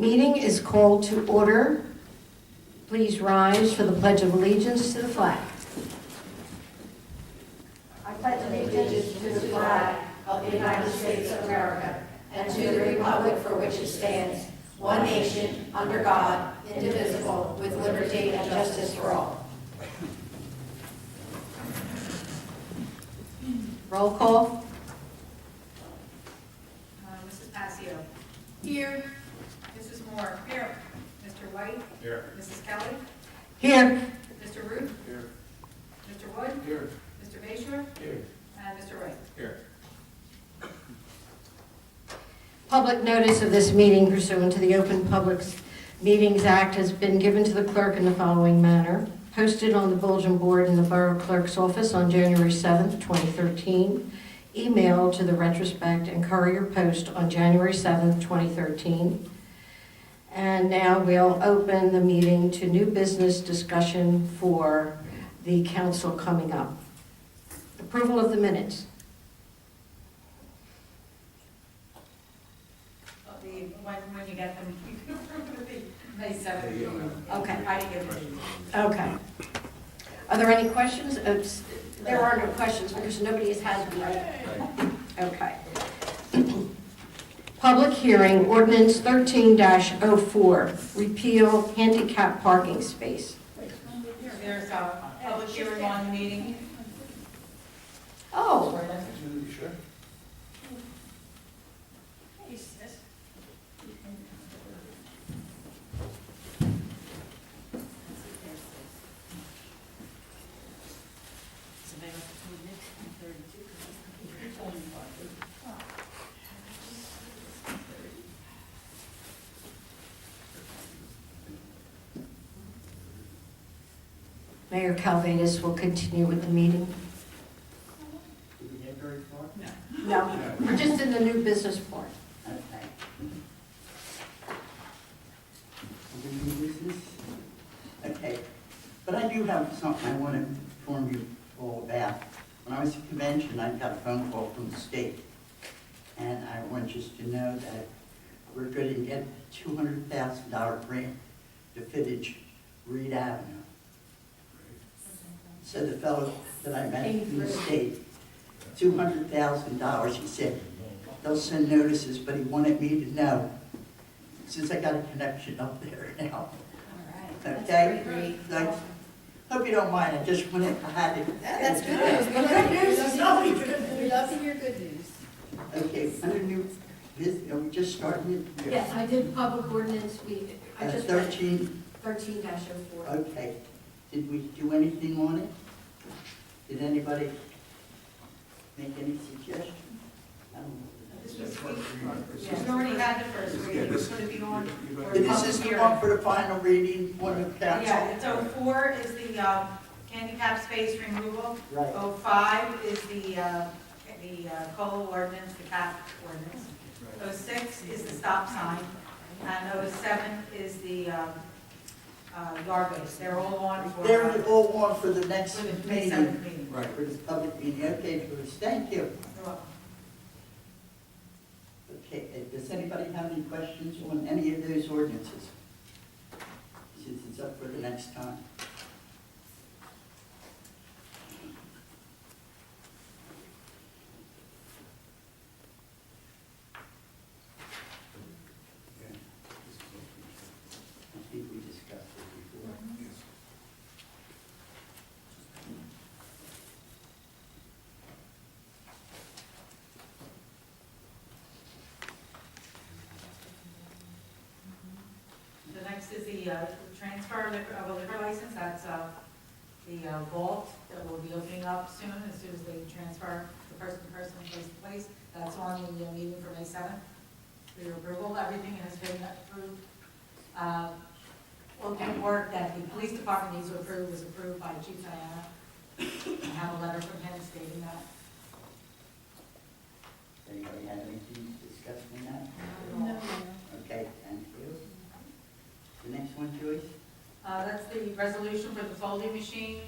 Meeting is called to order. Please rise for the Pledge of Allegiance to the flag. I pledge allegiance to the flag of the United States of America and to the republic for which it stands, one nation, under God, indivisible, with liberty and justice for all. Roll call. Mrs. Passio. Here. Mrs. Moore. Here. Mr. White. Here. Mrs. Kelly. Here. Mr. Ruth. Here. Mr. Wood. Here. Mr. Bayshore. Here. And Mr. Wright. Here. Public notice of this meeting pursuant to the Open Public Meetings Act has been given to the clerk in the following manner. Posted on the bulletin board in the Borough Clerk's office on January 7th, 2013. Emailed to the Retrospect and Courier Post on January 7th, 2013. And now we'll open the meeting to new business discussion for the council coming up. Approval of the minutes. When you get them, you can approve the May 7th. Okay. I didn't get them. Okay. Are there any questions? There are no questions because nobody has had them, right? Okay. Public hearing, ordinance 13-04, repeal handicap parking space. There's a public hearing on the meeting. Oh, You sure? Mayor Calvadas will continue with the meeting. Did we get very far? No, we're just in the new business part. Okay. Other new business? Okay, but I do have something I want to inform you all about. When I was at convention, I got a phone call from the state, and I want you to know that we're going to get a $200,000 grant to finish Reed Avenue. So the fellow that I met from the state, $200,000, he said, they'll send notices, but he wanted me to know, since I got a connection up there now. Okay? Like, hope you don't mind, I just wanted, I had to. That's good news. Good news. We love to hear good news. Okay, under new, are we just starting it? Yes, I did public ordinance, I just read 13, 13-04. okay. Did we do anything on it? Did anybody make any suggestions? I don't know. This was, we already had the first reading. It's going to be on. for This public is the hearing. one for the final reading, one of council? Yeah, so 4 is the handicap space removal. Right. 05 is the COLA ordinance, the cap ordinance. 06 is the stop sign, and 07 is the yard waste. They're all on for. They're all on for the next For the May meeting. 7th meeting. Right. For this public meeting, okay, Bruce, thank you. You're welcome. Okay, does anybody have any questions on any of those ordinances? Since it's up for the next time. I think we discussed it before. The next is the transfer of a liquor license. That's the vault that will be opening up soon as they transfer the person to person, place to place. That's on the meeting for May 7th. For your approval, everything has been approved. Well, the work that the police department needs to approve was approved by Chief Diana. I have a letter from him stating that. Does anybody have anything to discuss on that? No. Okay, thank you. The next one, Joyce? That's the resolution for the folding machine,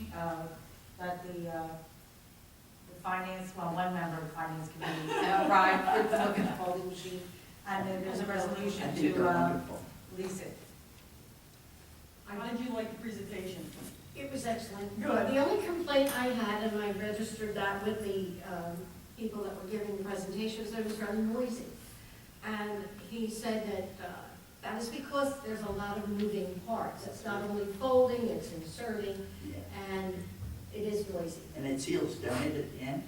that the finance, well, one member of the finance committee, Brian, would look at the folding machine. And then there's a I resolution think to, they're wonderful. lease it. How did you like the presentation? It was excellent. Good. The only complaint I had, and I registered that with the people that were giving the presentations, that it was very noisy. And he said that that is because there's a lot of moving parts. It's not only folding, it's inserting, Yeah. and it is noisy. And it seals, don't it, at the end?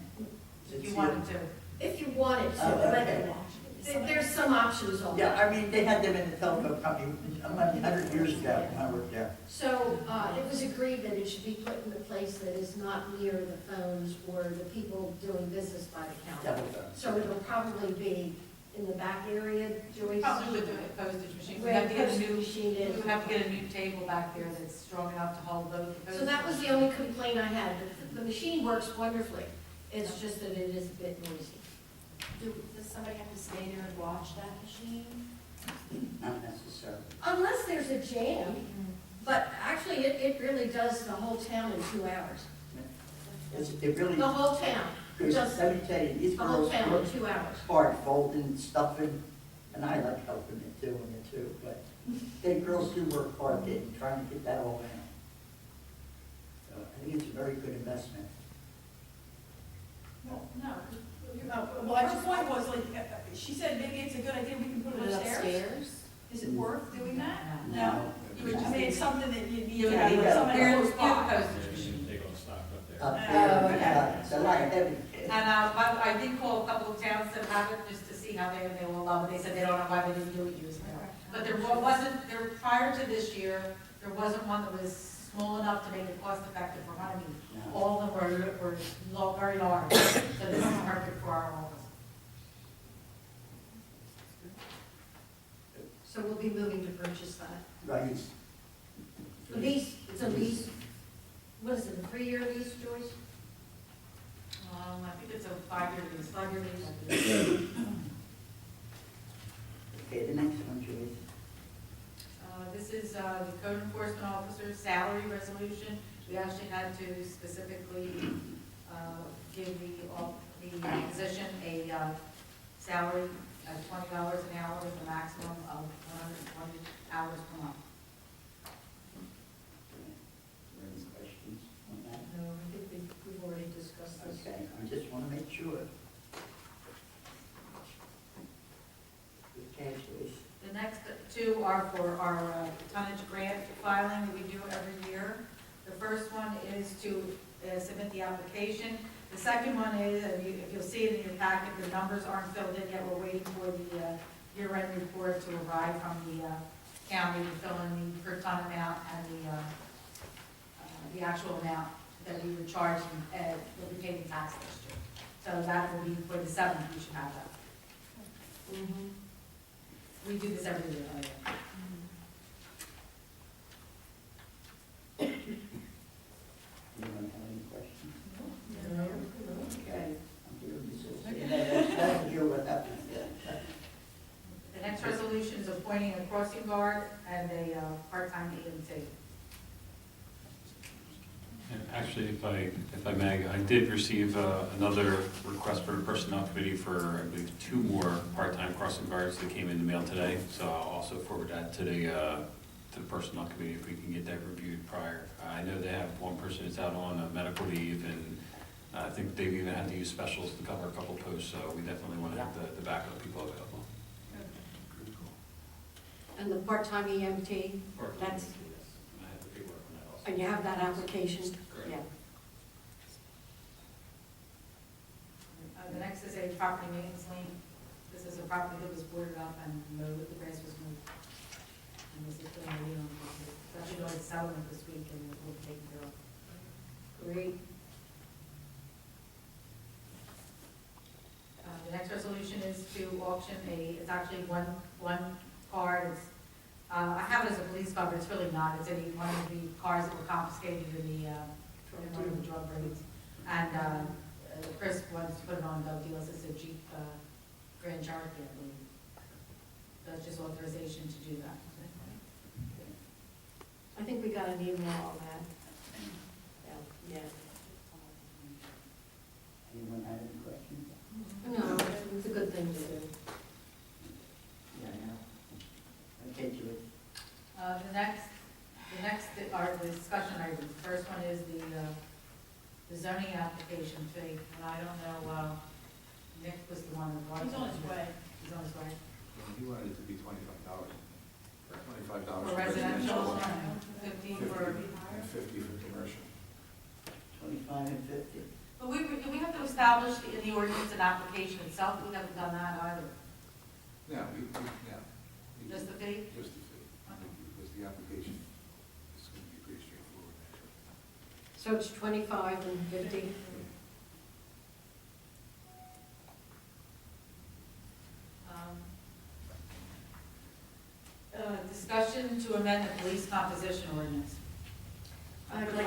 Is it If you sealed? wanted to. If you wanted to, Oh, but okay. there's some options on Yeah, that. I mean, they had them in the telephone company 100 years ago when I worked there. So it was agreed that it should be put in a place that is not near the phones or the people doing business by the counter. Telephone. So it'll probably be in the back area, Joyce. Probably with the postage machine. We Where have the to get a postage new, machine we is. would have to get a new table back there that's strong enough to hold both the postage. So that was the only complaint I had. The machine works wonderfully. It's just that it is a bit noisy. Does somebody have to stay there and watch that machine? Not necessarily. Unless there's a jam, but actually it really does the whole town in 2 hours. It really, The whole town, because just let me tell you, these the whole girls town work in 2 hours. hard folding, stuffing, and I like helping it too, and it too, but they girls do work hard trying to get that all in. So I think it's a very good investment. No. Well, her point was like, she said maybe it's a good idea, we can put it upstairs. Is it worth doing that? No. You would, I mean, it's something that you need You to would have need with to, somebody here's close the by. postage machine. Take all the stock up there. Up Oh, okay. there, it's a lot of heavy. And I did call a couple of towns that have it, just to see how they will love it. They said they don't know why they didn't do it years ago. But there wasn't, prior to this year, there wasn't one that was small enough to make it cost effective for Runnymede. No. All of them were very large, so this is perfect for our office. So we'll be moving to purchase that. Right. A lease, it's a lease. What is it, a 3-year lease, Joyce? I think it's a 5-year lease. 5-year lease. Okay, the next one, Joyce. This is the code enforcement officer's salary resolution. We actually had to specifically give the position a salary of $20 an hour with a maximum of 120 hours per month. Are there any questions on that? No, I think we've already discussed this. Okay, I just want to make sure. Okay, Joyce. The next two are for our tonnage grant filing that we do every year. The first one is to submit the application. The second one is, if you'll see it in your packet, the numbers aren't filled in yet. We're waiting for the year-end report to arrive from the county to fill in the per ton amount and the actual amount that we were charged and that we paid in tax this year. So that will be for the 7th, we should have that. Mhm. We do this every year. Anyone have any questions? No. Okay, I'm here to listen. That's deal with that. The next resolution is appointing a crossing guard and a part-time EMT. And actually, if I may, I did receive another request for the personnel committee for, I believe, 2 more part-time crossing guards that came in the mail today. So I'll also forward that to the personnel committee if we can get that reviewed prior. I know they have one person that's out on medical leave, and I think they've even had to use specials to cover a couple posts, so we definitely want to have the backup people available. And the part-time EMT, That's- I have the paperwork on that also. and you have that application? Correct. Yeah. The next is a property maintenance lien. This is a property that was boarded up and mowed, the grass was moved. And this is putting a lien on the property. So I should go to settlement this week and it will be taken care of. Great. The next resolution is to auction it's actually one car. It's, I have it as a police car, but it's really not. It's one of the cars that were confiscated in one of the drug raids. And Chris wants to put it on the deals. It's a Jeep Grand Cherokee, I believe. That's just authorization to do that. I think we got an email on that. Yeah. Anyone have any questions? No, it's a good thing to do. Yeah, I know. Okay, Joyce. zoning application fee, and I don't know, Nick was the one that brought it. He's on his way. He's on his way. He wanted it to be $25. $25 For residential, 50 for, and 50 for commercial. 25 and 50. but we have to establish in the ordinance and application itself, we haven't done that either. No, no. Just the fee? Just the fee. Because the application is going to be pretty straightforward, actually. So it's 25 and 50? Discussion to amend the police composition ordinance. I put a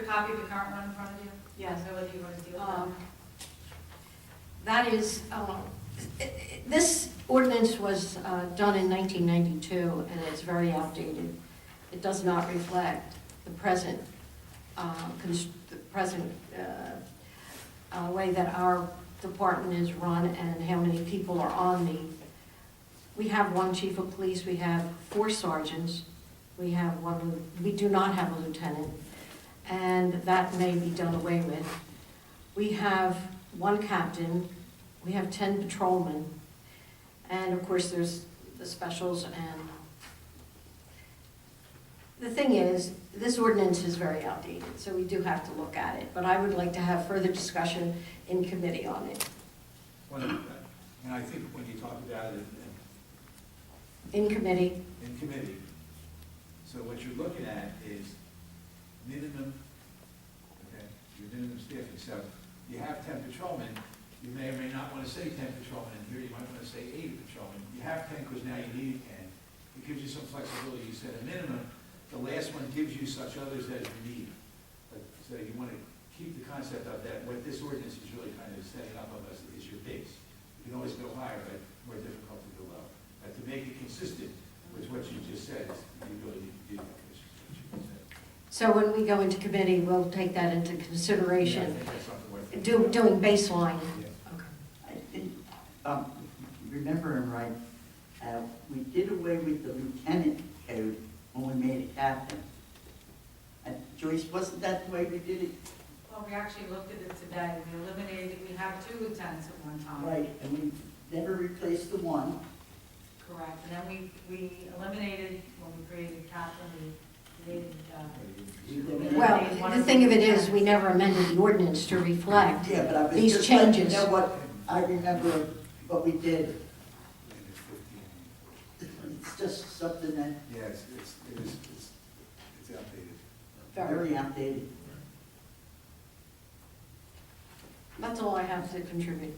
copy of the current one in front of you. Yes. So whether you want to deal with that. That is, this ordinance was done in 1992, and it's very outdated. It does not reflect the present, way that our department is run and how many people are on the. We have one chief of police, we have 4 sergeants, we do not have a lieutenant, and that may be done away with. We have 1 captain, we have 10 patrolmen, and of course there's the specials. And the thing is, this ordinance is very outdated, so we do have to look at it, but I would like to have further discussion in committee on it. And I think when you talk about it In committee, in committee, so what you're looking at is minimum, okay, your minimum staffing. So you have 10 patrolmen, you may or may not want to say 10 patrolmen in here, you might want to say 8 patrolmen. You have 10 because now you need 10. It gives you some flexibility. You said a minimum, the last one gives you such others as you need. So you want to keep the concept of that. What this ordinance is really kind of setting up of us is your base. You can always go higher, but more difficult to go low. But to make it consistent with what you just said, is the ability to do that, Commissioner, what you just said. so when we go into committee, we'll take that into Yeah, I consideration, think that's something worth thinking about. doing baseline. Yeah. Okay. I think, remembering right, we did away with the lieutenant code when we made it captain. Joyce, wasn't that the way we did it? Well, we actually looked at it today. We eliminated, we had 2 lieutenants at one time. Right, and we never replaced the 1. Correct. And then we eliminated, when we created captain, we created, Well, the thing of it is, we never amended the ordinance to reflect Yeah, but I was these just letting you changes. know what, I remember what we did. And it's 15. It's just something that, Yeah, it's outdated. very outdated. That's all I have to contribute.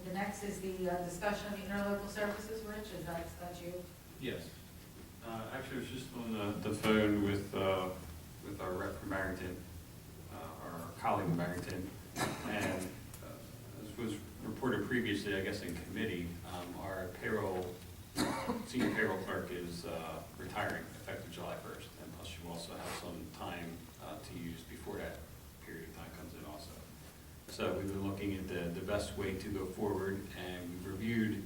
The next is the discussion of the interlocal services, Rich, is that you? Yes. Actually, I was just on the phone with our rep from Barrington, our colleague in Barrington, and as was reported previously, I guess in committee, our senior payroll clerk is retiring effective July 1st, and plus you also have some time to use before that period of time comes in also. So we've been looking at the best way to go forward, and we've reviewed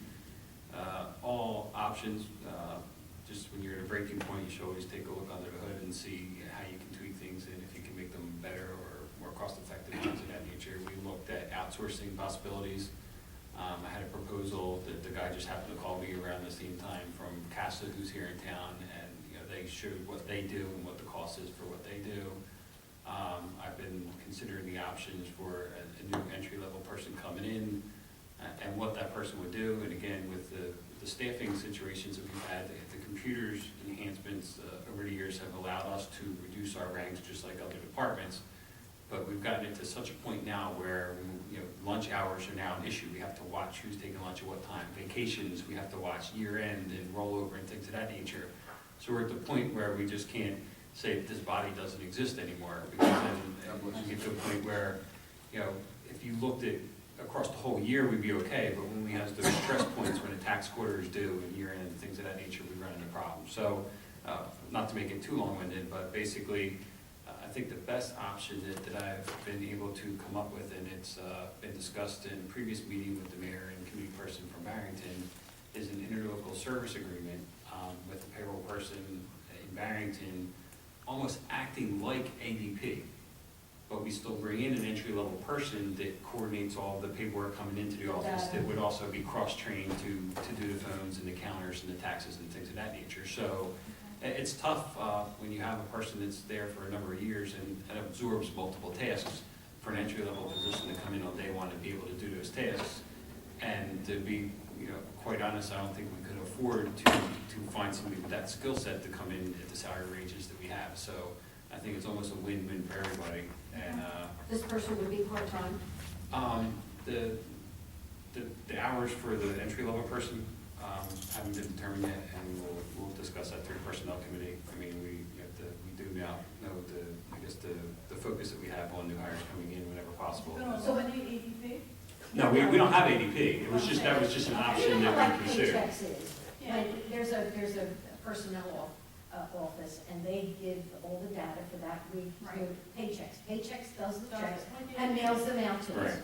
all options. Just when you're at a breaking point, you should always take a look under the hood and see how you can tweak things and if you can make them better or more cost-effective, things of that nature. We looked at outsourcing possibilities. I had a proposal that the guy just happened to call me around the same time from CASA, who's here in town, and they showed what they do and what the cost is for what they do. I've been considering the options for a new entry-level person coming in and what that person would do. And again, with the staffing situations that we've had, the computers enhancements over the years have allowed us to reduce our ranks just like other departments. But we've gotten it to such a point now where lunch hours are now an issue. We have to watch who's taking lunch at what time. Vacations, we have to watch year-end and rollover and things of that nature. So we're at the point where we just can't say that this body doesn't exist anymore, because then you get to a point where, if you looked at across the whole year, we'd be okay, but when we have those stress points, when the tax quarter is due and year-end and things of that nature, we run into problems. So, not to make it too long-winded, but basically, I think the best option that I've been able to come up with, and it's been discussed in a previous meeting with the mayor and committee person from Barrington, is an interlocal service agreement with the payroll person in Barrington, almost acting like ADP. but we still bring in an entry-level person that coordinates all the paperwork coming into the office, that would also be cross-trained to do the phones and the counters and the taxes and things of that nature. So it's tough when you have a person that's there for a number of years and absorbs multiple tasks for an entry-level position to come in on day one and be able to do those tasks. And to be, quite honest, I don't think we could afford to find somebody with that skill set to come in at the salary ranges that we have. So I think it's almost a win-win for everybody. And This person would be part-time? the hours for the entry-level person haven't been determined yet, and we'll discuss that through personnel committee. I mean, we do now know the focus that we have on new hires coming in whenever possible. So any ADP? No, we don't have ADP. That was just an option that we pursued. Paychecks is, like, there's a personnel office, and they give all the data for that week to Paychecks. Paychecks does the checks and mails them out to us. Right.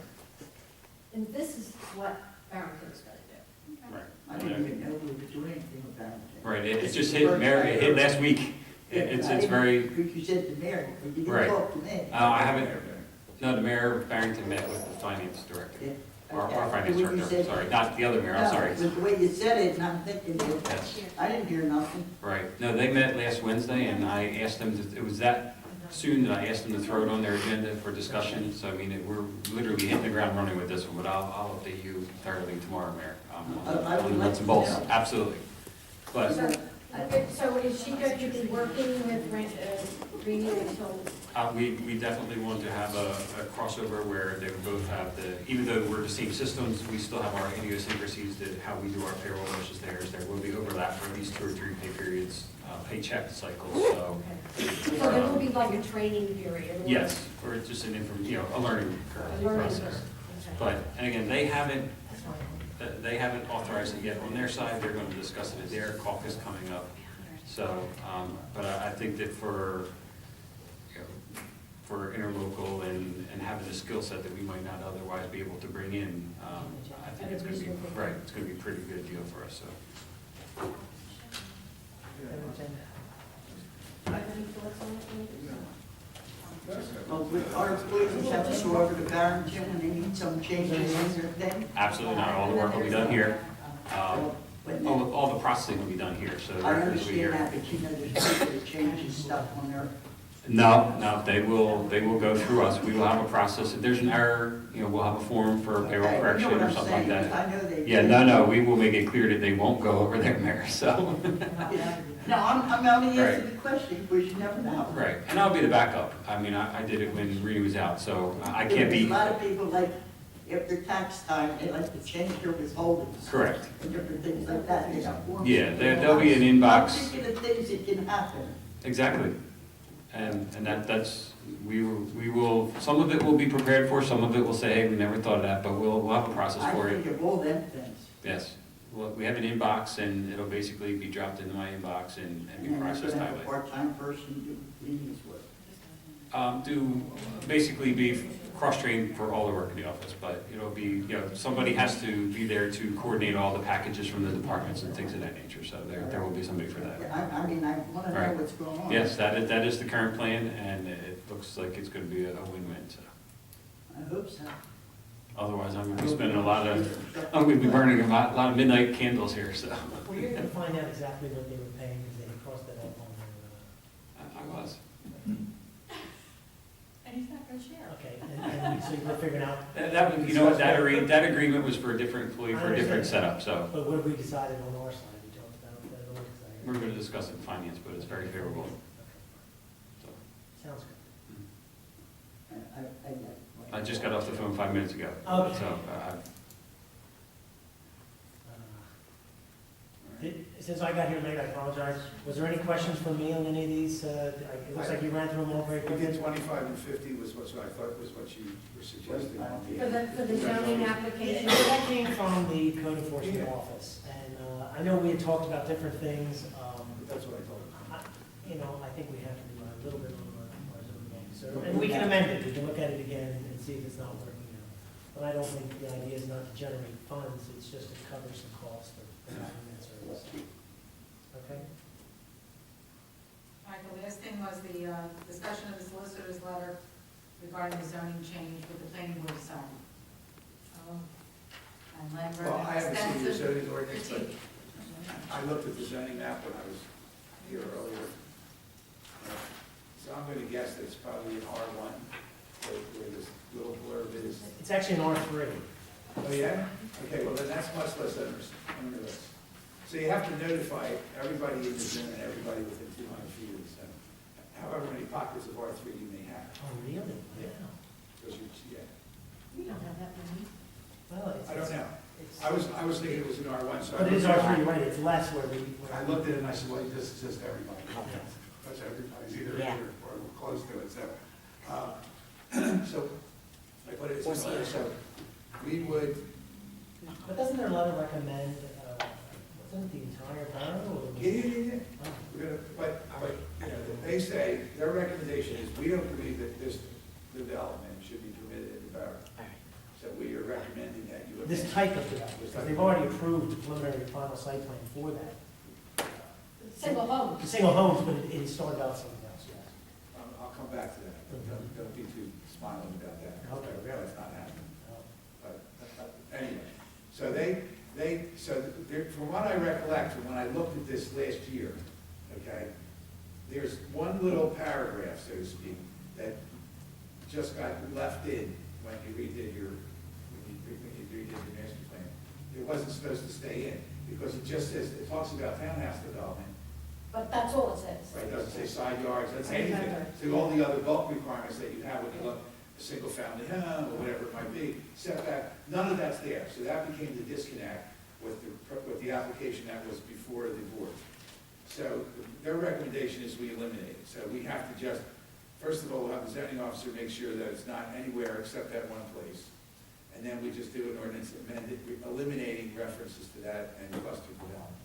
And this is what Barrington's gonna do. Right. I didn't even know we were doing anything about it. Right, it just hit Mary, it hit last week. It's very, Because you said the mayor, but you Right. didn't talk to me. I haven't, no, the mayor of Barrington met with the finance director. Yeah. Our Okay. finance The way you director, said- sorry, not the other mayor, I'm No, sorry. but the way you said it, and I'm thinking, Yes, I didn't hear nothing. right. No, they met last Wednesday, and I asked them, it was that soon that I asked them to throw it on their agenda for discussion. So, I mean, we're literally hitting the ground running with this one, but I'll update you thoroughly tomorrow, Mayor. I would On the like nuts and to bolts, know. absolutely. But So is she going to be working with Rini until? we definitely want to have a crossover where they would both have even though we're the same systems, we still have our idiosyncrasies that how we do our payroll versus theirs. There will be overlap for at least 2 or 3 pay periods, paycheck cycles, so. So there will be like a training period? or- Yes, or just a learning A curve learning process. curve. But, and again, they haven't authorized it yet on their side. They're going to discuss it at their caucus coming up. So, but I think that for interlocal and having a skill set that we might not otherwise be able to bring in, I think it's going to be, right, it's going to be a pretty good deal for us, so. Any thoughts on it? Well, with our employees have to go over to Barrington when they need some changes in their thing. Absolutely not. All the work will be done here. When All the processing will be done here, so. I they're going to be here. understand that, but you know, there's people that changes stuff on there. No, they will go through us. We will have a process. If there's an error, we'll have a form for payroll Okay, correction you know or what I'm something like saying, 'cause that. I know they. Yeah, no, we will make it clear that they won't go over there, Mayor, so. No, I'm only Right. asking the question, because you never know. Right, and I'll be the backup. I mean, I did it when Rita was out, so I can't There's be, a lot of people like, after tax time, they like to change their withholdings. correct. And different things like that. They got forms. Yeah, there'll be an inbox. I'm thinking of things that can happen. Exactly. And that's, we will, some of it will be prepared for, some of it will say, hey, we never thought of that, but we'll have a process I for it. think of all them things. Yes. Well, we have an inbox, and it'll basically be dropped into my inbox and be And they're processed gonna that have a way. part-time person do meetings with. Basically be cross-trained for all the work in the office, but it'll be, somebody has to be there to coordinate all the packages from the departments and things of that nature, so there will be somebody for that. Yeah, I mean, I want to know Right. what's going on. Yes, that is the current plan, and it looks like it's going to be a win-win, so. I hope so. Otherwise, I'm going to be spending I'm going to be burning a lot of midnight candles here, so. Well, you're gonna find out exactly what they were paying, because they crossed that up on their, I was. And he's not gonna share. okay, and so you were figuring out, That agreement was for a different employee, for a different setup, so. but what have we decided on our side? We talked about that all decided. We're going to discuss it in finance, but it's very favorable. So, Sounds good. I just got off the phone 5 minutes ago. Okay. So, Since I got here late, I apologize. Was there any questions for me on any of these? It looks like you ran through them all very We quickly. did 25 and 50 was what I thought was what you were suggesting. For the zoning application? So that came from the code enforcement office, and I know we had talked about different things. But that's what I told him. I think we have to do a little bit on our zoning officer, and we can amend it, we can look at it again and see if it's not working out. But I don't think the idea is not to generate funds, it's just to cover some costs of providing that service. Okay? All right, the last thing was the discussion of the solicitor's letter regarding the zoning change with the planning board decided. And Len wrote Well, an I haven't seen your extensive zoning ordinance, but critique. I looked at the zoning map when I was here earlier. So I'm gonna guess that it's probably an R1, where this little blurb is. It's actually an R3. Oh, yeah? Okay, well, then that's much less onerous. So you have to notify everybody in the zone and everybody within 200 feet of the zone, however many pockets of R3 you may have. Oh, really? Yeah. Wow. Because you, yeah, We don't have that many. Well, it's. I don't know. it's- I was thinking it was an R1, so. But it is R3, you're right, it's less where we. I looked at it and I said, well, this is just everybody. Yeah. That's everybody's either Yeah. here or close to it, so. So, like what it is, so we would, But doesn't their letter recommend, wasn't it the entire borough? Or was- yeah. Oh, We're gonna, but, you know, they say, their recommendation is, we don't believe that this development should be permitted in the borough. So we are recommending that you. This type of development, because they've already approved the preliminary final site plan for that. Single home. The single homes, but it started out something else, yes. I'll come back to that, but don't be too smiling about that. Okay. Really, it's not happening. Oh. But anyway, so from what I recollect, from when I looked at this last year, okay, there's one little paragraph, so to speak, that just got left in when you redid your master plan. It wasn't supposed to stay in, because it just says, it talks about townhouse development, But that's all it says. right? It doesn't say side yards, it doesn't say anything. So all the other bulk requirements that you have when you look, a single family home, or whatever it might be, setback, none of that's there. So that became the disconnect with the application that was before the board. So their recommendation is we eliminate it. So we have to just, first of all, we'll have the zoning officer make sure that it's not anywhere except that one place. And then we just do an ordinance amended, eliminating references to that and cluster development.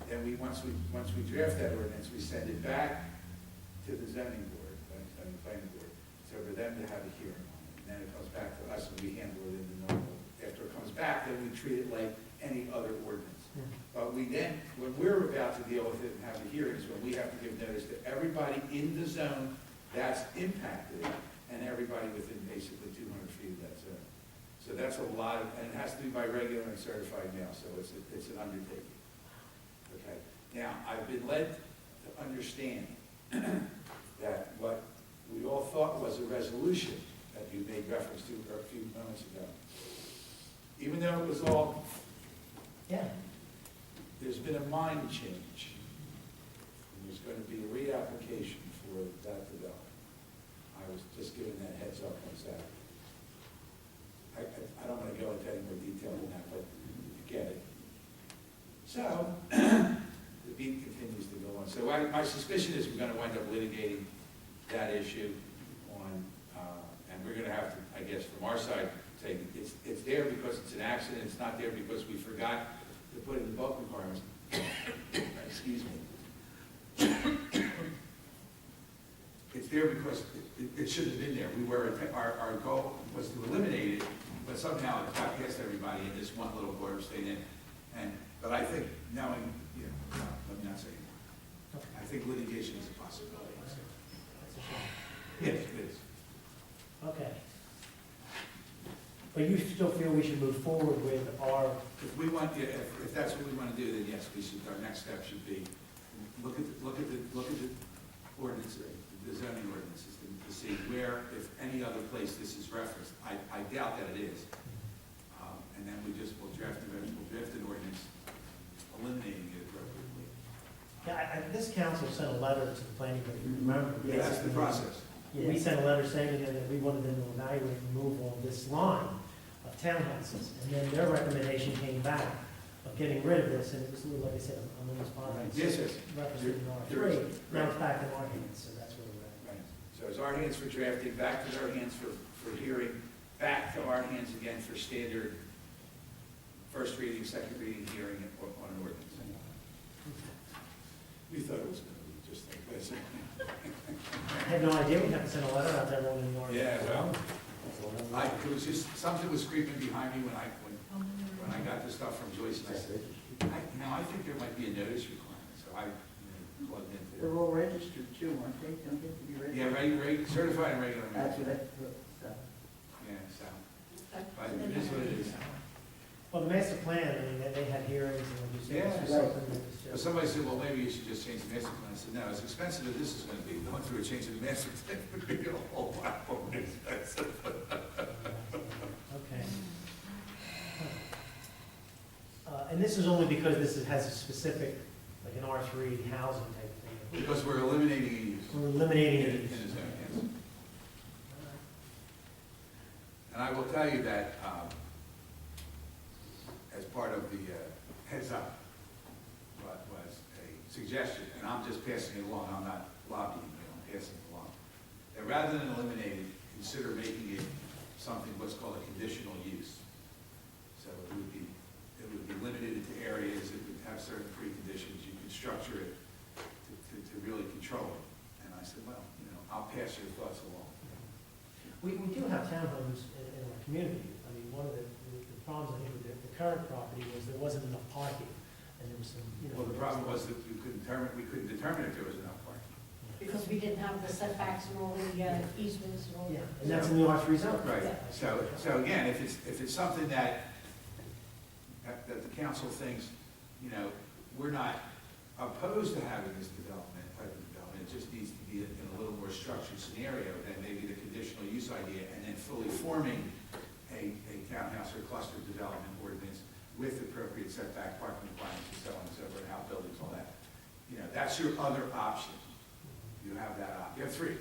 Then once we draft that ordinance, we send it back to the zoning board, the planning board, so for them to have a hearing on it. And then it comes back to us and we handle it in the normal. After it comes back, then we treat it like any other ordinance. But we then, when we're about to deal with it and have the hearings, when we have to give notice to everybody in the zone that's impacted, and everybody within basically 200 feet of that zone. So that's a lot, and it has to be by regular and certified mail, so it's an undertaking. Okay, now, I've been led to understand that what we all thought was a resolution that you made reference to a few moments ago, even though it was all, Yeah. there's been a mind change. And there's going to be a reapplication for that development. I was just given that heads up on Saturday. I don't want to go into any more detail than that, but you get it. So, the beat continues to go on. So my suspicion is we're going to wind up litigating that issue on, and we're going to have to, I guess, from our side, say it's there because it's an accident, it's not there because we forgot to put in the bulk requirements. Excuse me. It's there because it should have been there. Our goal was to eliminate it, but somehow it got past everybody and this one little blurb stayed in. But I think knowing, no, let me not say anymore. I think litigation is a possibility. That's a shame. Yes, it is. Okay. But you still feel we should move forward with our, If we want, if that's what we want to do, then yes, we should, our next step should be, look at the ordinance, the zoning ordinances, to see where, if any other place this is referenced. I doubt that it is. And then we'll draft an ordinance eliminating it appropriately. yeah, this council sent a letter to the planning board, you remember? Yeah, that's the process. Yeah, we sent a letter saying to them that we wanted them to evaluate removal of this line of townhouses. And then their recommendation came back of getting rid of this, and it was, like I said, a little spot. Yes, yes. Represented in There is. R3, now it's back in our hands, so that's where we're at. Right. So it's our hands for drafting, back to our hands for hearing, back to our hands again for standard first reading, second reading, hearing on an ordinance. We thought it was going to be just like this. I had no idea we'd have to send a letter out to everyone in the R3. Yeah, well, it was just, something was creeping behind me when I got the stuff from Joyce, and I said, I think there might be a notice requirement, so I plugged into They're it. all registered too, aren't they? Don't they have to be Yeah, registered? certified and regular. That's what I thought, so. Yeah, so, but it is what it is. Well, the master plan, I mean, they had hearings, and when you say this was Yeah. something that was But just. somebody said, well, maybe you should just change the master plan. I said, no, as expensive as this is gonna be, going through a change of the master plan would be a whole lot more expensive. Okay. And this is only because has a specific, like an R3 housing type thing. Because we're eliminating a use. We're eliminating In it. the zone, yes. And I will tell you that, as part of the heads up, was a suggestion, and I'm just passing it along, I'm not lobbying, I'm passing it along. That rather than eliminate it, consider making it something, what's called a conditional use. So it would be limited to areas, it would have certain preconditions, you could structure it to really control it. And I said, well, I'll pass your thoughts along. We do have townhomes in our community. I mean, one of the problems, I think, with the current property was there wasn't enough parking, and there was some, Well, the problem was that we couldn't determine if there was enough parking. Because we didn't have the setbacks and all the easements and all Yeah, that. and that's in the R3 zone. Right, Yeah. so again, if it's something that the council thinks, we're not opposed to having this type of development, it just needs to be in a little more structured scenario than maybe the conditional use idea, and then fully forming a townhouse or cluster development ordinance with appropriate setback, parking requirements, and so on and so forth, and outbuildings, all that. That's your other option. You have that option. You have three.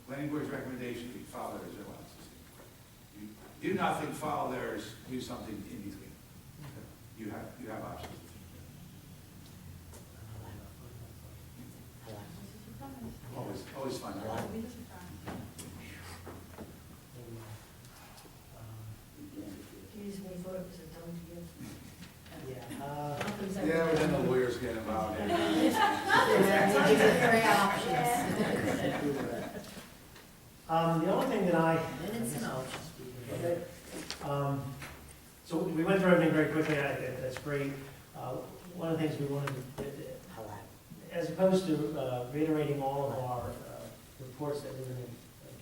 Planning board's recommendation, you follow theirs, or else. You do nothing, follow theirs, do something in between. You have options. Always fun, right? Geez, we thought it was a dumb deal. Yeah. Nothing's ever Yeah, but then done. the lawyers get involved. Yeah, these are three options. The only thing that I. Okay. So we went through everything very quickly, and I think that's great. One of the things we wanted to, as opposed to reiterating all of our reports that we're going to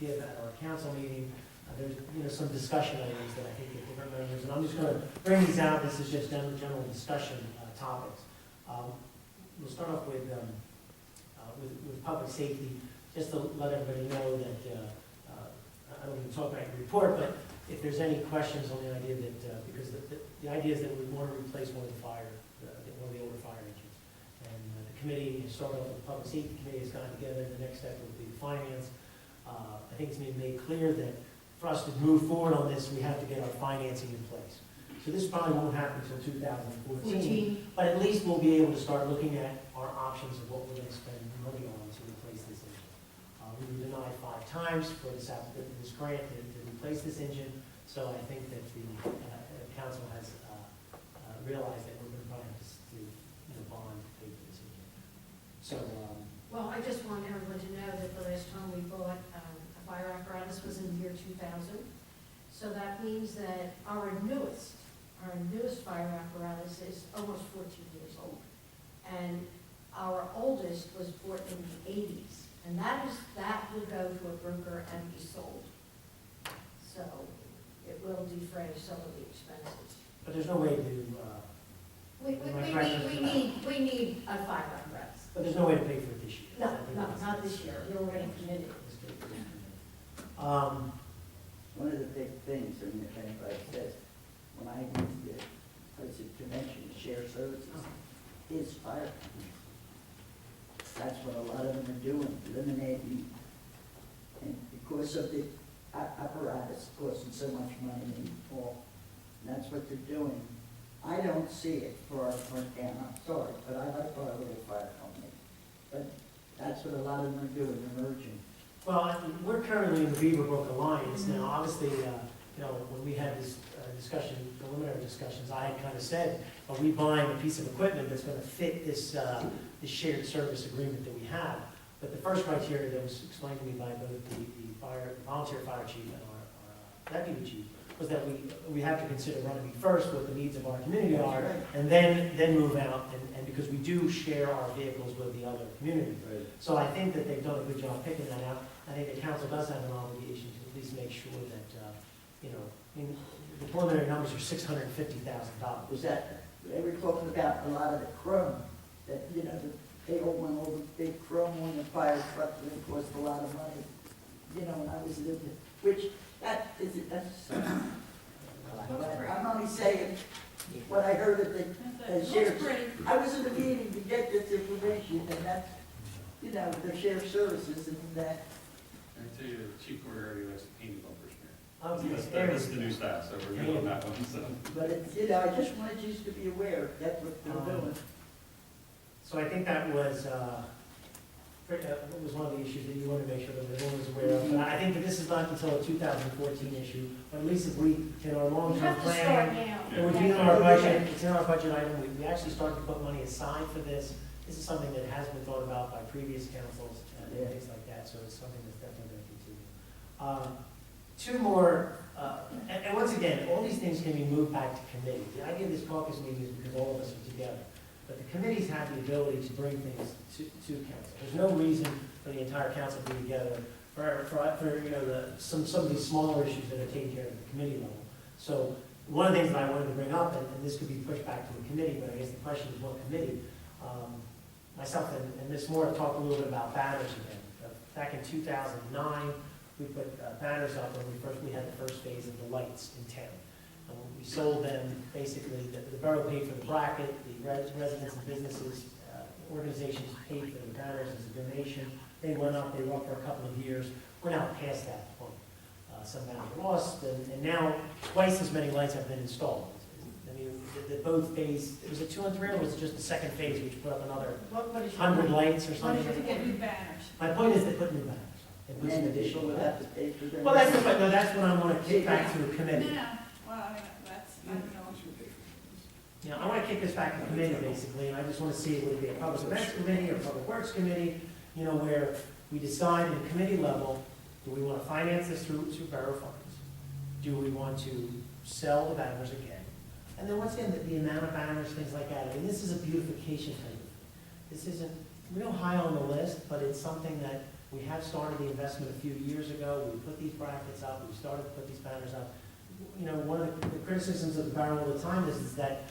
give at our council meeting, there's some discussion items that I think that different members, and I'm just going to bring these out. This is just general discussion topics. We'll start off with public safety, just to let everybody know that I don't even talk about your report, but if there's any questions on the idea that, because the idea is that we want to replace one of the older fire engines. And the committee, started off with the public safety committee, has gotten together, the next step will be the finance. I think it's been made clear that for us to move forward on this, we have to get our financing in place. So this probably won't happen until 2014, but at least we'll be able to start looking at our options of what we're going to spend money on to replace this engine. We were denied 5 times for this grant to replace this engine, so I think that the council has realized that we're going to probably have to bond to pay for this engine. So, Well, I just want everyone to know that the last time we bought a fire apparatus was in the year 2000. So that means that our newest fire apparatus is almost 14 years old. And our oldest was bought in the 80s. And that will go to a broker and be sold. So it will defray some of the expenses. but there's no way to, We need a fire apparatus. but there's no way to pay for it this year. No, not this year. You're already committed. One of the big things, and if anybody says, when I went to the place of convention, shared services, is fire companies. That's what a lot of them are doing, eliminating, and because of the apparatus costing so much money and all, and that's what they're doing. I don't see it for our town, I'm sorry, but I like our little fire company. But that's what a lot of them are doing, they're merging. Well, we're currently in the Beaverbrook Alliance now. Obviously, when we had this preliminary discussions, I had kind of said, are we buying a piece of equipment that's going to fit this shared service agreement that we have? But the first criteria that was explained to me by both the volunteer fire chief and our deputy chief was that we have to consider running first what the needs of our community are, and then move out and because we do share our vehicles with the other community. Right. So I think that they've done a good job picking that out. I think the council does have an obligation to at least make sure that, you know, I mean, the preliminary numbers are $650,000. Was that, they were talking about a lot of the chrome, that, you know, they all went over big chrome on the fire truck, and it cost a lot of money. You know, when I was living, which, that's, I'm only saying what I heard at the sheriff's. Looks pretty. I was in the meeting to get this information, and that's, you know, the sheriff's services, and that, I tell you, Chief Corey already likes to paint bumpers, Oh, man. yes, That's the new staff, so we're good on that one, so. but it's, you know, I just wanted you to be aware, that's what they're doing. So I think that was one of the issues that you want to make sure that everyone was aware of. But I think that this is not until a 2014 issue, but at least if we, in our You long-term have to start plan, now. it would be in our budget, it's in our budget item, we actually started to put money aside for this. This is something that has been thought about by previous councils and things like that, so it's something that's definitely going to continue. Two more, and once again, all these things can be moved back to committee. The idea of this caucus meeting is because all of us are together. But the committees have the ability to bring things to council. There's no reason for the entire council to be together for you know, some of these smaller issues that are taken care of at the committee level. So one of the things that I wanted to bring up, and this could be pushed back to the committee, but I guess the question is what committee? Myself and Ms. Moore have talked a little bit about banners again. Back in 2009, we put banners up when we had the first phase of the lights in town. And when we sold them, basically, the borough paid for the bracket, the residents and businesses, organizations paid for the banners as a donation. They went up, they were up for a couple of years. We're now past that point. Some banners were lost, and now twice as many lights have been installed. I mean, the both phase, was it 2 and 3, or was it just the second phase, which put up another What is your 100 point? lights or What something? is it to get new banners? My point is they put new banners. They put some And people additional would banners. have to pay for them. Well, that's what I want to kick back to the committee. No, well, I mean, that's, I don't know. You know, I want to kick this back to committee, basically, and I just want to see, would it be a public events committee or public works committee, you know, where we decide at the committee level, do we want to finance this through borough funds? Do we want to sell the banners again? And then once again, the amount of banners, things like that. I mean, this is a beautification type of thing. This isn't real high on the list, but it's something that we have started the investment a few years ago. We put these brackets up, we started to put these banners up. You know, one of the criticisms of the borough all the time is that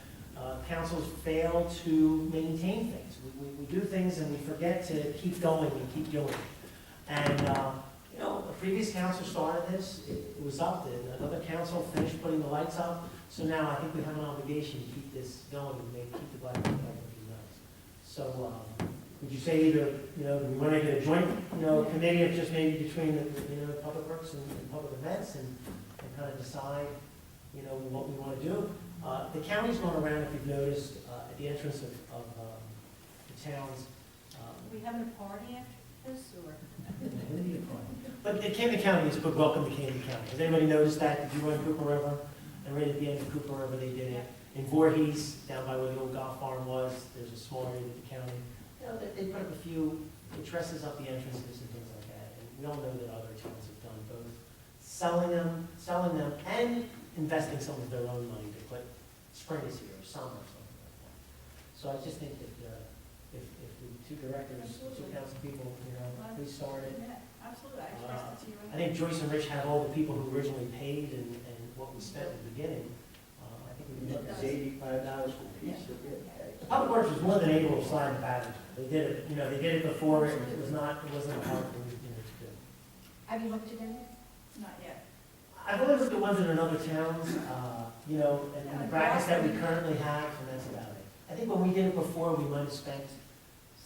councils fail to maintain things. We do things and we forget to keep going and keep doing it. And, you know, a previous council started this, it was up, another council finished putting the lights up. So now I think we have an obligation to keep this going and keep the black and white nice. So, would you say either, you know, do we want to get a joint, you know, committee of just maybe between the, you know, public works and public events and kind of decide, you know, what we want to do? The county's gone around, if you've noticed, at the entrance of the towns. We having a party after this, or? But the Camden County is put welcome to Camden County. Has anybody noticed that? Did you run Cooper River? And right at the end of Cooper River, they did it. In Voorhees, down by where the old golf farm was, there's a small area that the county, you know, they put up a few, it dresses up the entrances and things like that. And we all know that other towns have done both selling them, and investing some of their own money to put spring is here, or summer, or something like that. So I just think that if the two directors, two council people, you know, please start it. Yeah, absolutely, I expressed it to you. I think Joyce and Rich have all the people who originally paid and what we spent at the beginning. I think we can look It's at it. $85 a piece of it. The Public Works was more than able to slide the banners. They did it, you know, they did it before, it wasn't hard, you know, to do. Have you looked at it? Not yet. I've only looked at ones in other towns, you know, and the brackets that we currently have, and that's about it. I think when we did it before, we might have spent,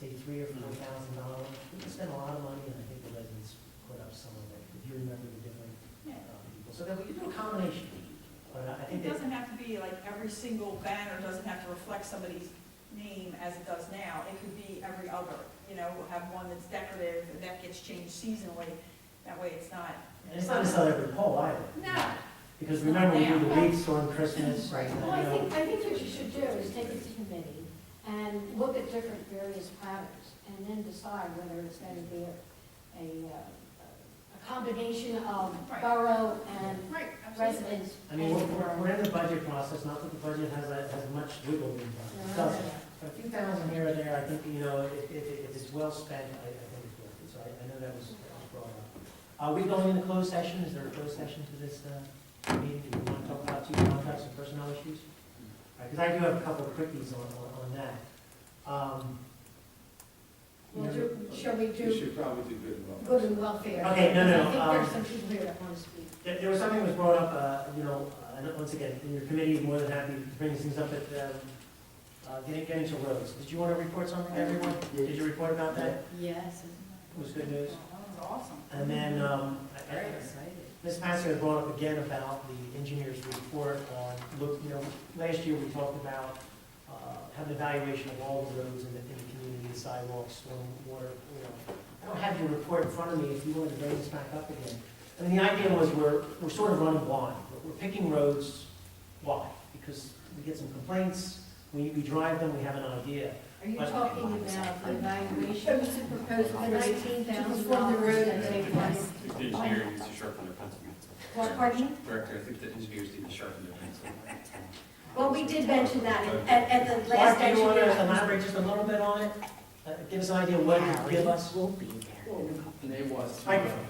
say, $3,000 or $4,000. We could spend a lot of money, and I think the residents put up some of it, if you remember the different Yeah. people. So that we could do a combination. But I think It that, doesn't have to be like every single banner doesn't have to reflect somebody's name as it does now. It could be every other, you know, we'll have one that's decorative and that gets changed seasonally. That way it's not. and it's not necessarily every pole either. No. Because remember, we do the wreaths during Christmas, Right. you Well, I know. think what you should do is take it to committee and look at different various patterns, and then decide whether it's going to be a combination of Right. borough and Right, absolutely. residents. I mean, we're in the budget process, not that the budget has much wiggle room, but it doesn't. But a few 2,000 here or there, I think, you know, if it's well spent, I think it's worth it. So I know that was brought up. Are we going into closed session? Is there a closed session to this meeting? Do we want to talk about 2 contracts and personnel issues? Because I do have a couple of quickies on that. Shall we You do should probably do good and well. good and welfare? Okay, no, I think there's some people here that want to speak. There was something that was brought up, you know, and once again, in your committee, more than happy to bring these things up at, getting to roads. Did you want to report something, everyone? Did you report about that? Yes. It was good news. That was awesome. And then, Very excited. Ms. Pasco brought up again about the engineer's report on, look, you know, last year we talked about, having an evaluation of all the roads in the community, the sidewalks, stormwater, you know. I don't have your report in front of me if you wanted to bring this back up again. I mean, the idea was we're sort of running blind. We're picking roads, why? Because we get some complaints, we drive them, we have an idea. Are you But- talking about the evaluation to propose for Perform the road and take $19,000? I think the engineer needs to sharpen their pencil. What, pardon me? Director, I think the engineers need to sharpen their pencil. Well, we did mention that at the last Mark, do you want to engineer. elaborate just a little bit on it? Give us an idea what it would give us? And they was, Microphone.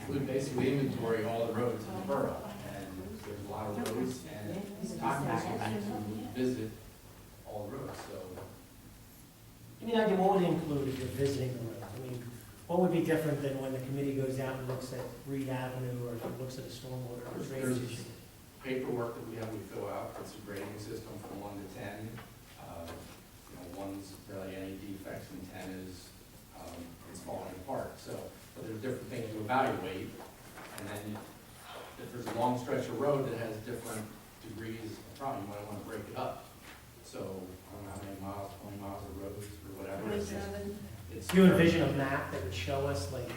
we basically inventory all the roads in the borough, and there's a lot of roads, and it's time consuming to visit all the roads, so. Give me an idea, what would it include if you're visiting the road? I mean, what would be different than when the committee goes out and looks at Reed Avenue or looks at a stormwater or drainage There's issue? paperwork that we fill out, it's a grading system from 1 to 10. You know, 1's barely any defects, and 10 is, it's falling apart, so, but there's different things to evaluate, and then if there's a long stretch of road that has different degrees of problem, you might want to break it up. So, I don't know how many miles, 20 miles of roads or whatever. It's Do you envision a map that would show us, like,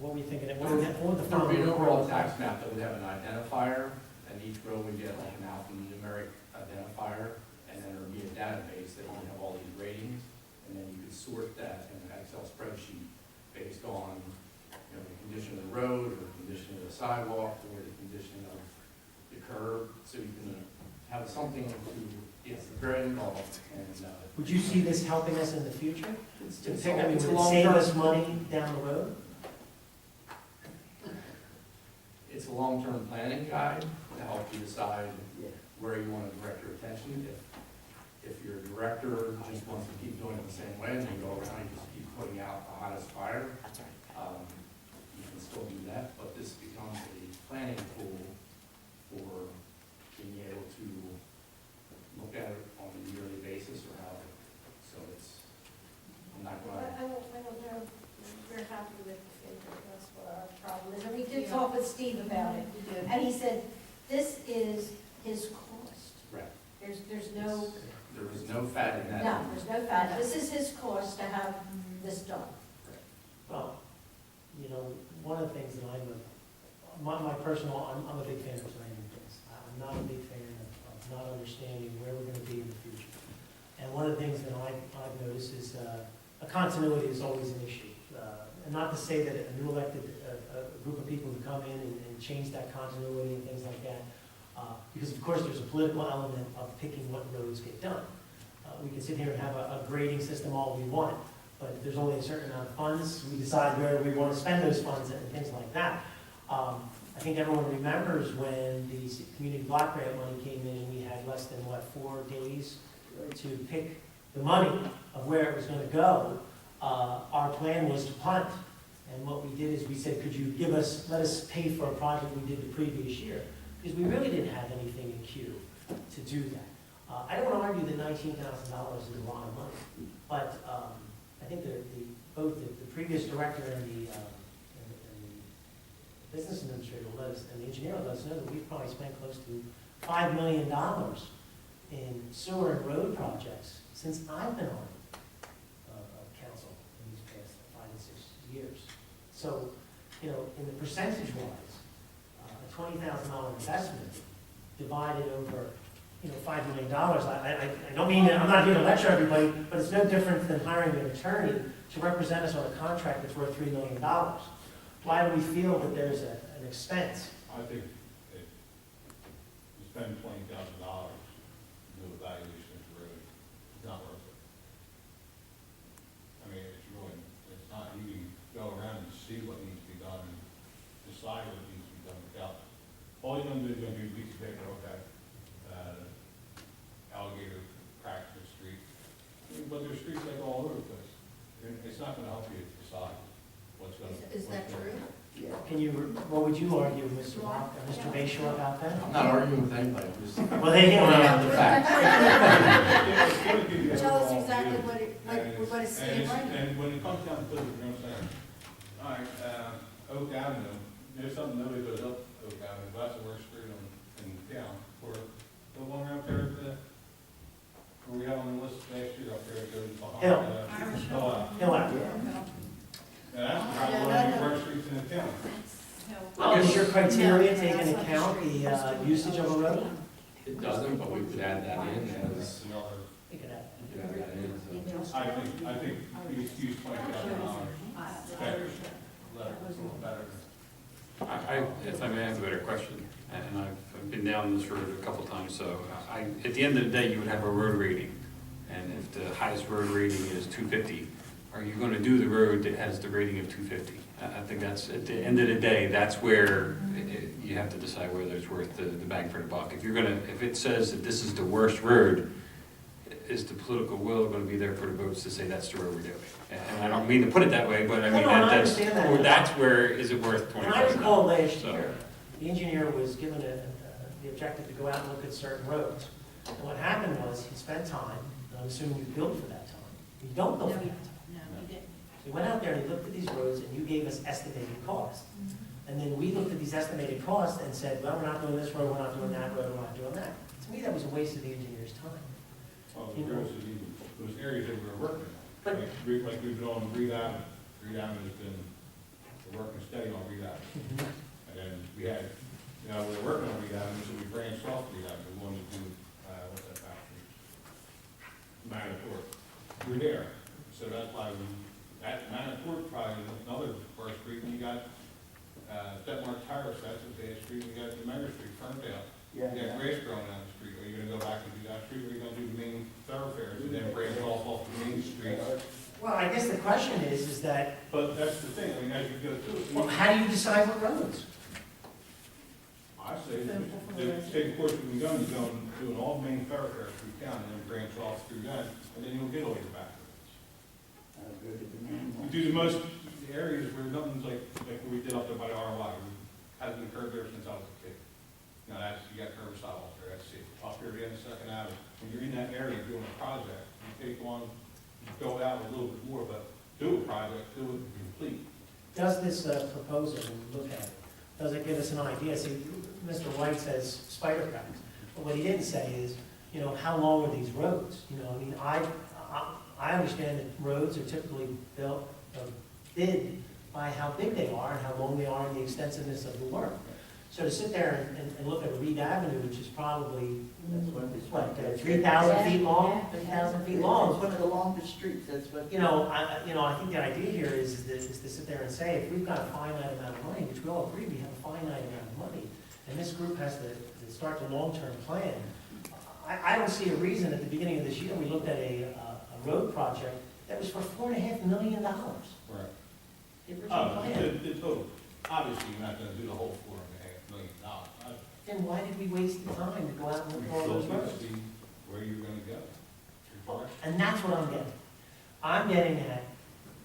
what were you thinking, what would the There would be an overall following? tax map that would have an identifier, and each road would get like an alphanumeric identifier, and then there would be a database that would have all these ratings, and then you could sort that in an Excel spreadsheet based on, you know, the condition of the road, or the condition of the sidewalk, or the condition of the curb, so you can have something to, it's very involved, and, Would you see this helping us in the future? it's, To it's pick, I mean, it's a would it long save term. us money down the road? It's a long-term planning guide to help you decide where you want to direct your attention. If your director just wants to keep doing it the same way, and you go around and just keep putting out the hottest fire, you can still do that, but this becomes a planning tool for being able to look at it on a yearly basis or how, so it's, I'm not going to. I don't know, we're happy with the figure, that's what our problem is, and we did talk with Steve about it, and he said, this is his cost. Right. There's no, There was no fat in that. no, there's no fact, this is his cost to have this done. Well, you know, one of the things that my personal, I'm a big fan of planning things. I'm not a big fan of not understanding where we're gonna be in the future. And one of the things that I've noticed is, a continuity is always an issue. And not to say that a new elected, a group of people who come in and change that continuity and things like that, because of course there's a political element of picking what roads get done. We can sit here and have a grading system all we want, but if there's only a certain amount of funds, we decide where we want to spend those funds and things like that. I think everyone remembers when the community block grant money came in, we had less than, 4 days to pick the money of where it was going to go. Our plan was to punt, and what we did is we said, could you let us pay for a project we did the previous year? Because we really didn't have anything in queue to do that. I don't want to argue that $19,000 is a lot of money, but I think both the previous director and the business administrator and the engineer will let us know that we've probably spent close to $5 million in sewer and road projects since I've been on council in these past 5 and 6 years. So, you know, in the percentage-wise, a $20,000 investment divided over, you know, $5 million. I don't mean, I'm not here to lecture everybody, but it's no different than hiring an attorney to represent us on a contract that's worth $3 million. Why do we feel that there's an expense? I think if you spend $20,000, do it but there's streets like all over the place. And it's not gonna help you decide what's gonna. Is that true? Yeah. Can you, what would you argue, Mr. Rock, Mr. Bayshore, about that? I'm not arguing with anybody, I'm just Well, they don't have the facts. Tell us exactly what it, what it's saying right now. And when it comes down to it, you know what I'm saying? All right, Oak Avenue, there's something nobody goes up Oak Avenue, but that's the worst street in town. Or the one right there, where we had on the list last year up there, it goes behind. Hill. Hill Ave. Hill Ave. And that's probably one of the worst streets in the town. Well, is your criteria take into account the usage of a road? it doesn't, but we could add that in as, We could add. we could add that in as I think you use $20,000. Better, a little better. If I may have a better question, and I've been down this road a couple times, so at the end of the day, you would have a road rating. And if the highest road rating is 250, are you gonna do the road that has the rating of 250? I think that's, at the end of the day, that's where you have to decide whether it's worth the bang for the buck. If it says that this is the worst road, is the political will gonna be there for the votes to say that's the road we're doing? And I don't mean to put it that way, but I mean, No, I that's, understand that. or that's where, is it worth And I recall $20,000? last So- year, the engineer was given the objective to go out and look at certain roads. And what happened was, he spent time, and I'm assuming you billed for that time. You don't bill for that time. So he went out there and he looked at these roads, and you gave us estimated costs. And then we looked at these estimated costs and said, well, we're not doing this road, we're not doing that road, we're not doing that. To me, that was a waste of the engineer's time. Well, the roads is even, those areas that we're working on. But- Like we've been on Reed Avenue. Reed Avenue has been, we're working steady on Reed Avenue. And then we had, we're working on Reed Avenue, so we branched off Reed Avenue. We wanted to do, what's that factory? Manitour. We're there. So that's why that Manitour probably is another worst street. And you got, Detmar Terrace, that's a bad street. You got the Mega Street, Ferndale. You got grass growing down the street. Are you gonna go back and do that street, or are you gonna do the main thoroughfares and then branch off the main street? Well, I guess the question is that, But that's the thing, I mean, as you go through it. well, how do you decide what roads? I say, the state course we can go, you go and do all the main thoroughfares through town, and then branch off through that, and then you'll get all your back roads. You do the most, the areas where nothing's like what we did up there by the ROI, hasn't been curved there since I was a kid. Now, that's, you got curb style up there, that's it, up here at the end of Second Avenue. When you're in that area doing a project, you take on, you go out a little bit more, but do a project, do it complete. Does this proposal, when we look at it, does it give us an idea? See, Mr. White says spider cracks, but what he didn't say is, how long are these roads? I mean, I understand that roads are typically built, bid by how big they are and how long they are and the extensiveness of the work. So to sit there and look at Reed Avenue, which is probably, what, 3,000 feet long, 3,000 feet long. It's one of the longest streets, that's what. I think the idea here is to sit there and say, if we've got a finite amount of money, which we all agree we have a finite amount of money, and this group has to start the long-term plan, I don't see a reason at the beginning of this year, we looked at a road project that was for $4.5 million. Right. The original Oh, plan. the total, obviously, you're not gonna do the whole $4.5 million. Then why did we waste the time to go out and look for all those roads? See where you're gonna go. Your And that's what I'm getting. I'm getting at,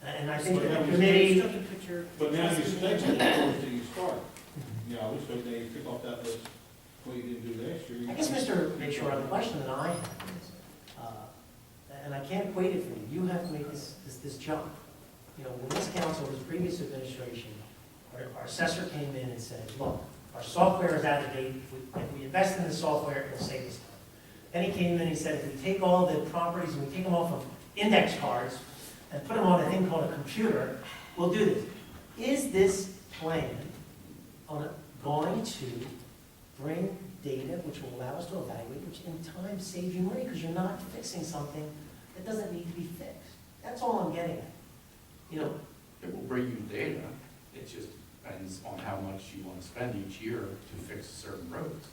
and I think But that now the you committee, But now you stay with the course that you start. I wish that they pick off that list, what you didn't do last year. I guess, Mr. Bayshore, the question that I have is, and I can't equate it for you, you have to make this jump. When this council, this previous administration, our assessor came in and said, look, our software is out of date, if we invest in the software, it'll save us time. Then he came in and he said, if we take all the properties and we take them off of index cards and put them on a thing called a computer, we'll do this. Is this plan going to bring data which will allow us to evaluate, which in time saves you money because you're not fixing something that doesn't need to be fixed? That's all I'm getting at. it will bring you data, it just depends on how much you want to spend each year to fix certain roads.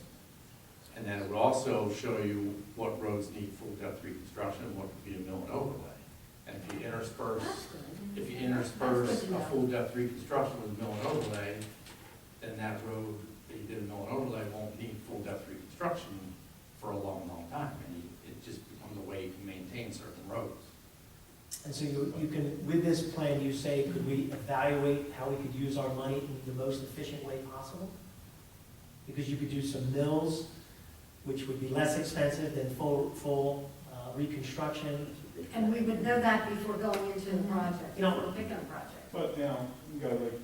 And then it would also show you what roads need full depth reconstruction and what would be a mill and overlay. And if you intersperse a full depth reconstruction with mill and overlay, then that road that you did a mill and overlay won't need full depth reconstruction for a long, long time. And it just becomes a way you can maintain certain roads. And so you can, with this plan, you say, could we evaluate how we could use our money in the most efficient way possible? Because you could do some mills, which would be less expensive than full reconstruction. And we would know that before going into the project, You know- before picking a project. But now, you go like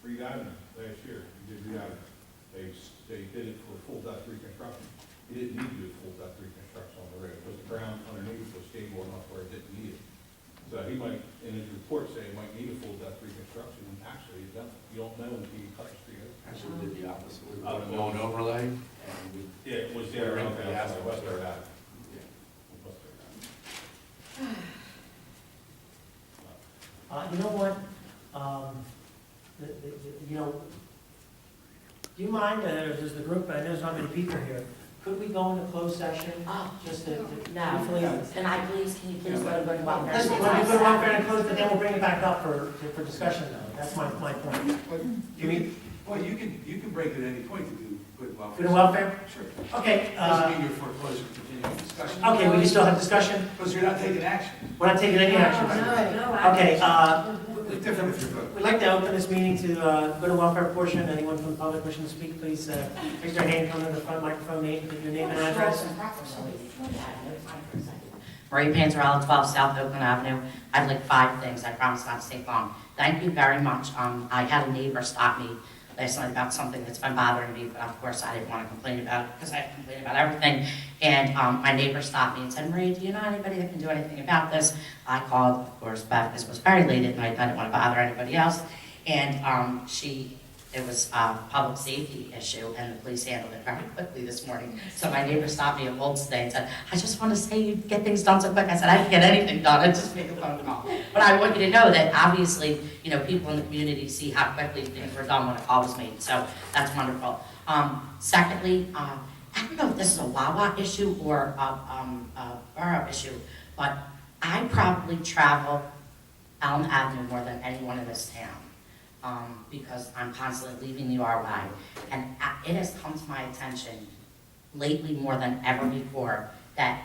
Reed Avenue last year, you did Reed Avenue. They did it for full depth reconstruction. You didn't need to do full depth reconstruction on the road, because the ground underneath was stable enough where it didn't need it. So he might, in his report, say it might need a full depth reconstruction, and actually, you don't know until you cut the street over. Actually, we did the opposite. We were going to go an overlay, and we, Yeah, it was there, Yeah, okay, yeah. that's West Third Avenue. yeah. West Third Avenue. You know what? You know, do you mind, does the group, I know there's not many people here, could we go into closed session? Oh, Just to no. briefly? Can I please, can you please go to good welfare? Let's, let me put it on fair and close, but then we'll bring it back up for discussion though. That's my point. You mean, Well, you can break it at any point to do good welfare. good welfare? Sure. Okay, Doesn't mean you're foreclosed from continuing discussion. okay, we can still have discussion? Because you're not taking action. We're not taking any action. No, no Okay, action. It's different if you're voting. we'd like to open this meeting to good and welfare portion. Anyone from the public wishing to speak, please raise their hand, come to the front microphone, name, give your name and address. Marie Panzarella, 12 South Oakland Avenue. I have like 5 things. I promise not to take long. Thank you very much. I had a neighbor stop me last night about something that's been bothering me, but of course I didn't want to complain about it because I complain about everything. And my neighbor stopped me and said, Marie, do you know anybody that can do anything about this? I called, of course, Beth. This was very late at night. I didn't want to bother anybody else. And it was a public safety issue, and the police handled it very quickly this morning. So my neighbor stopped me at Wolves today and said, I just want to say you get things done so quick. I said, I didn't get anything done. I just make a phone call. But I want you to know that obviously, you know, people in the community see how quickly things were done when a call was made. So that's wonderful. Secondly, I don't know if this is a Wawa issue or a Borough issue, but I probably travel Elm Avenue more than anyone in this town. Because I'm constantly leaving the RY. And it has come to my attention lately more than ever before that,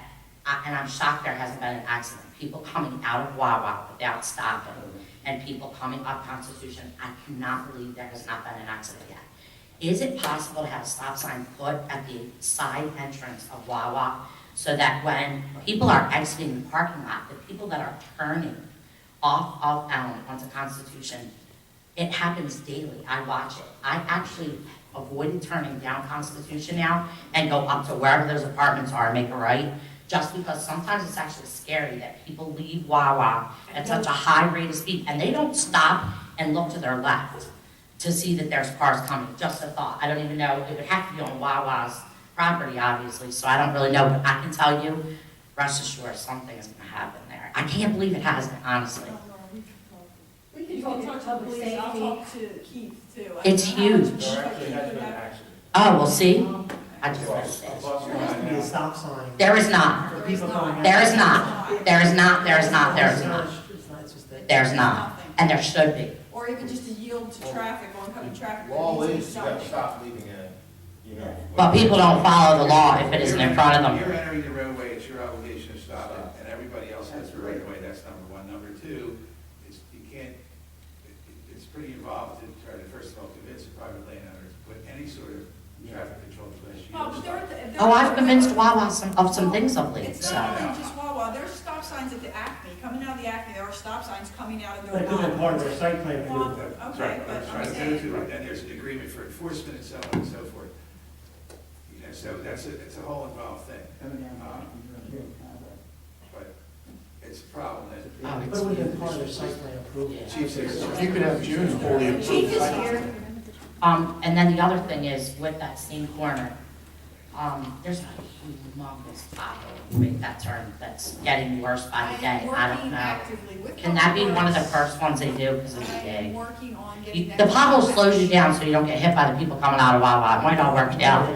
and I'm shocked there hasn't been an accident. People coming out of Wawa without stopping, and people coming up Constitution. I cannot believe there has not been an accident yet. Is it possible to have a stop sign put at the side entrance of Wawa so that when people are exiting the parking lot, the people that are turning off of Elm onto Constitution, it happens daily. I watch it. I actually avoided turning down Constitution now and go up to wherever those apartments are and make a right, just because sometimes it's actually scary that people leave Wawa at such a high rate of speed and they don't stop and look to their left to see that there's cars coming. Just a thought. I don't even know. It would have to be on Wawa's property, obviously, so I don't really know, but I can tell you, rest assured, something is going to happen there. I can't believe it hasn't, honestly. We can talk to public police, I'll safety. talk to Keith too. It's huge. There actually has been an accident. Oh, well, see? I just Well, missed it. a bus There has to be a ran out. stop sign. There is not. For people going out. There is not. There is not. There is not. There is not. It's just that. There's not. Nothing. And there should be. Or even just to yield to traffic, oncoming traffic. that Law needs is, to you be gotta stopped. stop leaving it, you know. But people don't follow the law if it isn't in front of them. You're entering the roadway, it's your obligation to stop it, and everybody else has the right of way, that's number one. Number two, you can't, it's pretty involved to try to, first of all, convince a private landowner to put any sort of traffic control device. Oh, but Oh, I've convinced Wawa of some things of late, It's so. not only just Wawa, there's stop signs at the Acme, coming out of the Acme, there are stop signs coming out of But the. it could have been part of their site plan Well, approval. That's okay, right, but that's I'm right. saying. Then there's an agreement for enforcement and so on and so forth. You know, so it's a whole involved thing. But it's a problem that. Oh, But it would have been part of their site plan approval. Chief says. If you could have June fully approved. Chief is here. And then the other thing is with that same corner, there's a humongous pothole, make that turn, that's getting worse by the day. I don't know. Can that be one of the first ones they do because it's I am big? working on getting that. The pothole slows you down so you don't get hit by the people coming out of Wawa. It might all work out.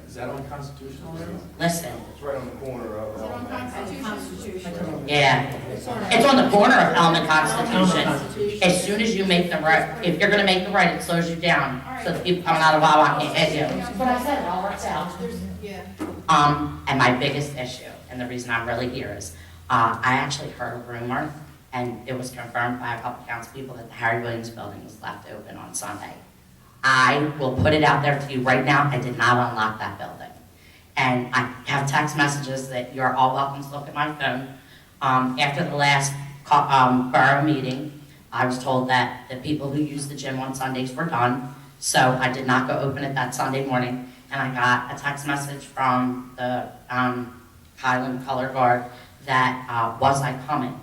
Is that on Constitution already? Listen, It's right on the corner of. Is it on Constitution? yeah. It's on the corner of Elm and Constitution. As soon as you make the right, if you're gonna make the right, it slows you down, so the people coming out of Wawa can't hit you. That's what I said, it all works out. Yeah. And my biggest issue, and the reason I'm really here is, I actually heard a rumor, and it was confirmed by a couple council people, that the Harry Williams building was left open on Sunday. I will put it out there to you right now, I did not unlock that building. And I have text messages that you're all welcome to look at my phone. After the last borough meeting, I was told that the people who use the gym on Sundays were done, so I did not go open it that Sunday morning. And I got a text message from the Highland Color Guard that was I coming?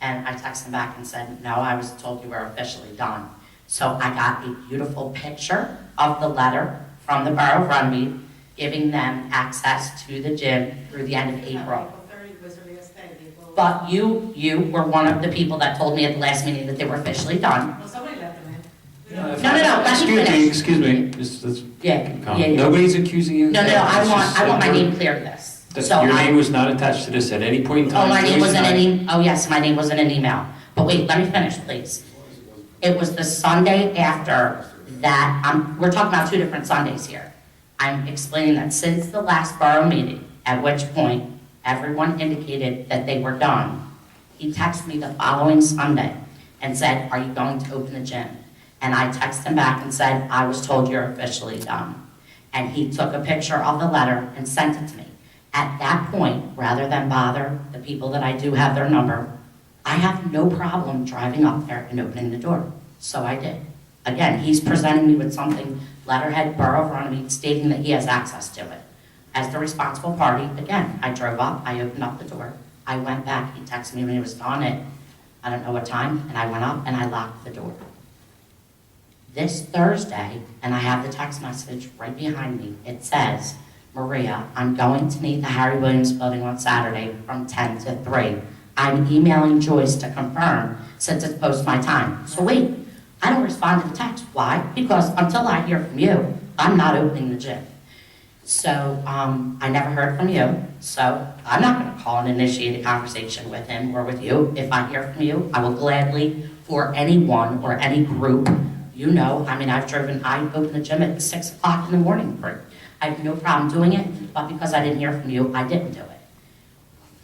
And I texted them back and said, no, I was told you were officially done. So I got a beautiful picture of the letter from the Borough of Runnymede giving them access to the gym through the end of April. April 30 was the last day. But you were one of the people that told me at the last meeting that they were officially done. Well, somebody let them in. No, let me finish. Excuse me, let's Yeah, calm. yeah, yeah. Nobody's accusing you. No, I want my name clear to this. So Your I- name was not attached to this at any point in time. Oh, my name was in Thursday an night. oh yes, my name was in an email. But wait, let me finish, please. It was the Sunday after that, we're talking about two different Sundays here. I'm explaining that since the last borough meeting, at which point everyone indicated that they were done, he texted me the following Sunday and said, are you going to open the gym? And I texted him back and said, I was told you're officially done. And he took a picture of the letter and sent it to me. At that point, rather than bother the people that I do have their number, I have no problem driving up there and opening the door. So I did. Again, he's presenting me with something, letterhead, Borough of Runnymede, stating that he has access to it. As the responsible party, again, I drove up, I opened up the door, I went back, he texted me when he was done at, I don't know what time, and I went up and I locked the door. This Thursday, and I have the text message right behind me, it says, Maria, I'm going to need the Harry Williams building on Saturday from 10 to 3. I'm emailing Joyce to confirm since it's post my time. So wait, I don't respond to the text. Why? Because until I hear from you, I'm not opening the gym. So I never heard from you, so I'm not going to call and initiate a conversation with him or with you. If I hear from you, I will gladly, for anyone or any group, you know, I mean, I opened the gym at 6 o'clock in the morning for I have no problem doing it, but because I didn't hear from you, I didn't do it.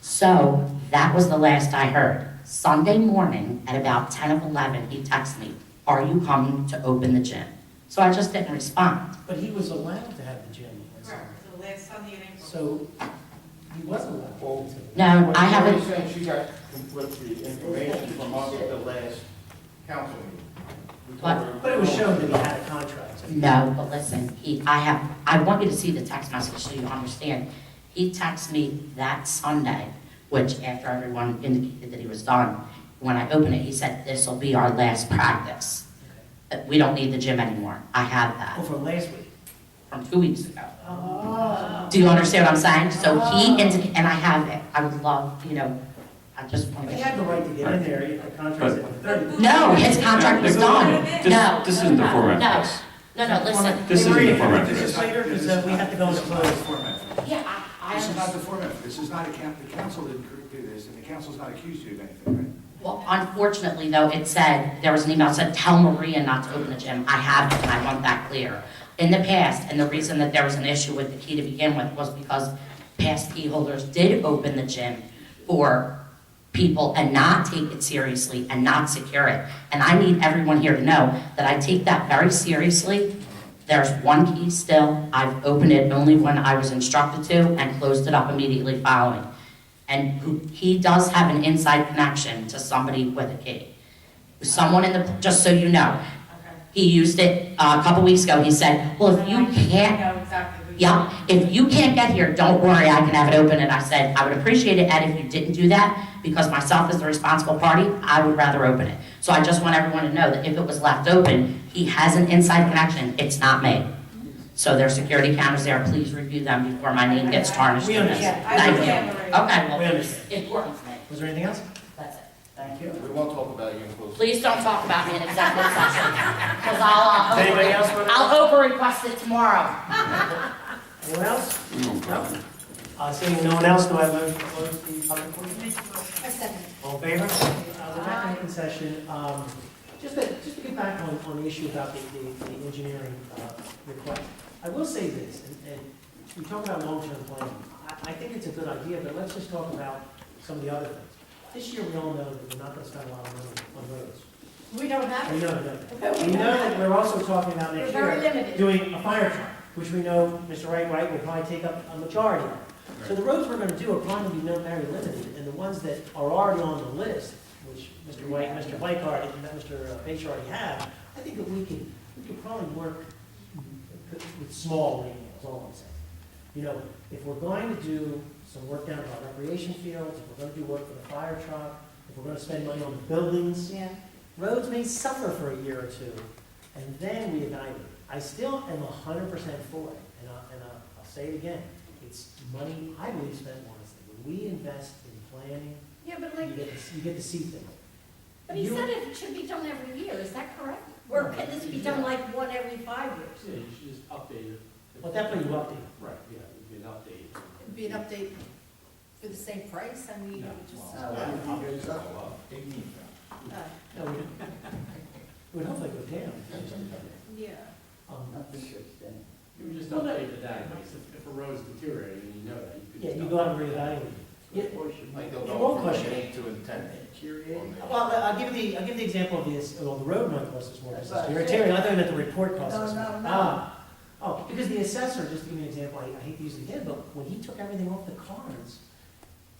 So that was the last I heard. Sunday morning at about 10 of 11, he texted me, are you coming to open the gym? So I just didn't respond. But he was allowed to have the gym on Sunday. Correct, the last Sunday in April. So he wasn't allowed to. No, I haven't. What saying she got with the information from us at the last council meeting. We told But- her- But it was shown that he had a contract. No, but listen, I want you to see the text message so you understand. He texted me that Sunday, which after everyone indicated that he was done, when I opened it, he said, this'll be our last practice. We don't need the gym anymore. I have Oh, that from last week. from 2 weeks ago. Oh. Do you understand what I'm saying? So he indicated, and I have it. I would love, I just want to He get. had the right to get in there if the contract said the 30. No, his contract was done. No. This isn't the format No. for this. No, listen. This isn't the format for This this. is later, because we have to go into This is not the close. format for this. Yeah, I This is not the understand. format for this. This is not the council didn't do this, and the council's not accused you of anything, right? Well, unfortunately, though, it said, there was an email that said, tell Maria not to open the gym. I have it, and I want that clear. In the past, and the reason that there was an issue with the key to begin with was because past key holders did open the gym for people and not take it seriously and not secure it. And I need everyone here to know that I take that very seriously. There's one key still. I've opened it only when I was instructed to and closed it up immediately following. And he does have an inside connection to somebody with a key. Someone just so you know, Okay. he used it a couple weeks ago. He said, well, if you can't, I know exactly who you yeah, are. if you can't get here, don't worry, I can have it open. And I said, I would appreciate it, Ed, if you didn't do that, because myself as the responsible party, I would rather open it. So I just want everyone to know that if it was left open, he has an inside connection, it's not me. So there's security cameras there, please review them before my name gets tarnished. We in this. understand. I Thank you. understand, Maria. Okay, We well, understand. it's important for me, Was there anything else? that's it. Thank you. We won't talk about you in closed. Please don't talk about me in executive session, because I'll, Does anybody else want to? I'll over-request it tomorrow. Anyone else? No? Seeing no one else, do I have a close the public portion? All in favor? We're back in open session. Just to get back on the issue about the engineering request. I will say this, and we talk about long-term planning. I think it's a good idea, but let's just talk about some of the other things. This year, we all know that we're not gonna spend a lot of money on roads. We don't have. We know that. We know that we're also talking about We're next very year, limited. doing a fire truck, which we know Mr. Wright will probably take up a majority of. So the roads we're gonna do are probably gonna be not very limited, and the ones that are already on the list, which Mr. White, Mr. Blanchard, and Mr. Page already have, I think that we could probably work with small radios, all I'm saying. You know, if we're going to do some work down at our recreation fields, if we're gonna do work for the fire truck, if we're gonna spend money on the buildings, Yeah. roads may suffer for a year or two, and then we evaluate. I still am 100% for it, and I'll say it again. It's money, I believe, spent wisely. When we invest in planning, Yeah, but like, you get to see things. but he You- said it should be done every year, is that correct? Or can this be done like one every 5 years? Yeah, you should just update it. Well, definitely you update. Right, yeah, it'd be an update. It'd be an update for the same price, I mean, No, just. well, it goes up. No, we'd hopefully go down. Yeah. Nothing goes down. You would just update the database. If a road's deteriorating and you know that, you could Yeah, just. you go out and reevaluate. Yeah, Like they'll It go won't from cost you. 8 to 10. well, I'll give you the example of this, well, the road might cost us more. That's You're right. tearing, I thought that the report cost us No, more. no, no. Oh, because the assessor, just to give you an example, I hate to use it again, but when he took everything off the cards,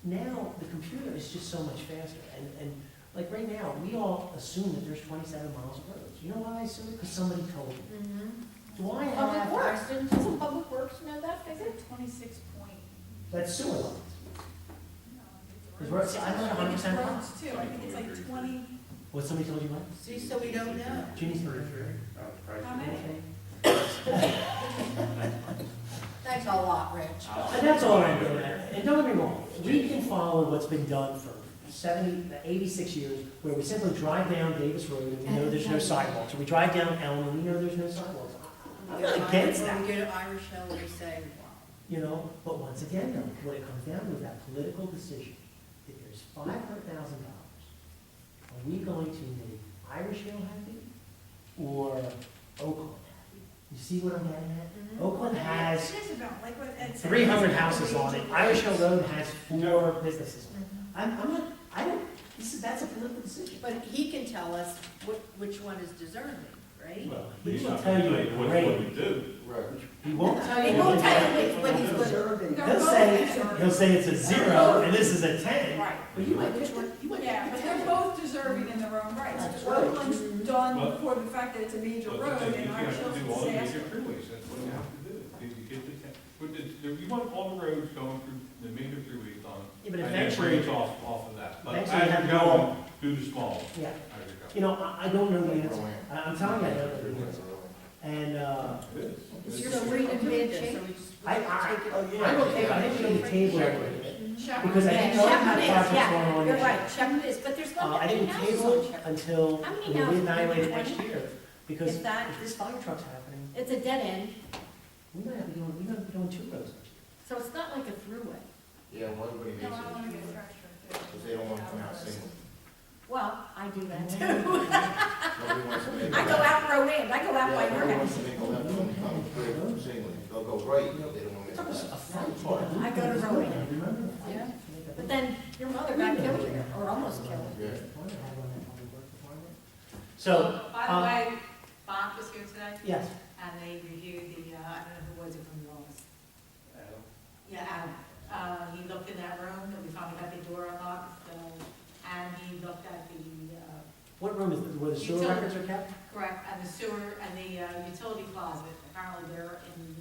now the computer is just so much faster. And like right now, we all assume that there's 27 miles of roads. You know why I assume it? Because somebody told me. Do I Public have, Works, doesn't Public Works know that Is figure? it 26 point? that's sewer lines. No, Is roads- I'm not 100% I think it's roads too, I think it's like 20, What, somebody told you what? See, so we don't know. Jeannie's for how many? Thanks a lot, Rich. And that's all I'm getting at. And don't get me wrong, we can follow what's been done for 86 years, where we simply drive down Davis Road and we know there's no sidewalks, or we drive down Elm and we know there's no sidewalks. I'm not against When that, we go to Irish Hill, we say, wow. you know, but once again, though, what it comes down to is that political decision. If there's $500,000, are we going to make Irish Hill happy or Oakland happy? You see what I'm getting at? Oakland has It is about, like what Ed said. 300 houses on it. Irish Hill Road has 4 businesses on it. I don't, that's a political decision. But he can tell us which one is deserving, right? Well, he will tell you a grade. Right. He won't tell you. He won't tell you what what he's Deserving. He'll say it's a 0 and this is a 10. Right. But you might, you might. Yeah, but they're both deserving in their own rights. That's right. Oakland's done for the fact that it's a major But road you and Irish have to Hill's do all the major disaster. freeways, that's what you have to do. You get you want all the roads going through the major freeways on, Yeah, but and then eventually, branch off of that. But eventually you as have you to go go- on, do the small ones. yeah. As you go. You know, I don't know the answer. I'm telling you, I don't know the answer. And, It is. Is It's- your street in bad shape? So we just I- take it. Oh, yeah. I'm okay, but I think we need to table it. Because I Yeah, think we have Shepherd is, projects yeah, going on. you're this right, year. Shepherd is, but there's not I that think many we houses table on it Shepherd. until How many we houses? reevaluate it 20? next year. Because If that- if this fire truck's happening, It's a dead end, we might be doing 2 roads next year. so it's not like a throughway. Yeah, well, everybody makes No, I want to it, get fractured. because they don't want to come out single. Well, I do that too. Nobody wants to make. I go out road end, I go out by Yeah, your nobody house. wants to make a left and come straight single. They'll go right, they don't want to make a left. A front part. I go to road end. Remember the fight? Yeah. But then your mother got killed here, or almost killed. Yeah. So, By the way, Bob was here today, yes, and they reviewed the, I don't know who was it from the office. Adam? Yeah, Adam. He looked in that room, and we finally got the door unlocked, and he looked at the, what room is, where the sewer Utility. records are kept? correct, and the sewer, and the utility closet. Apparently they're in,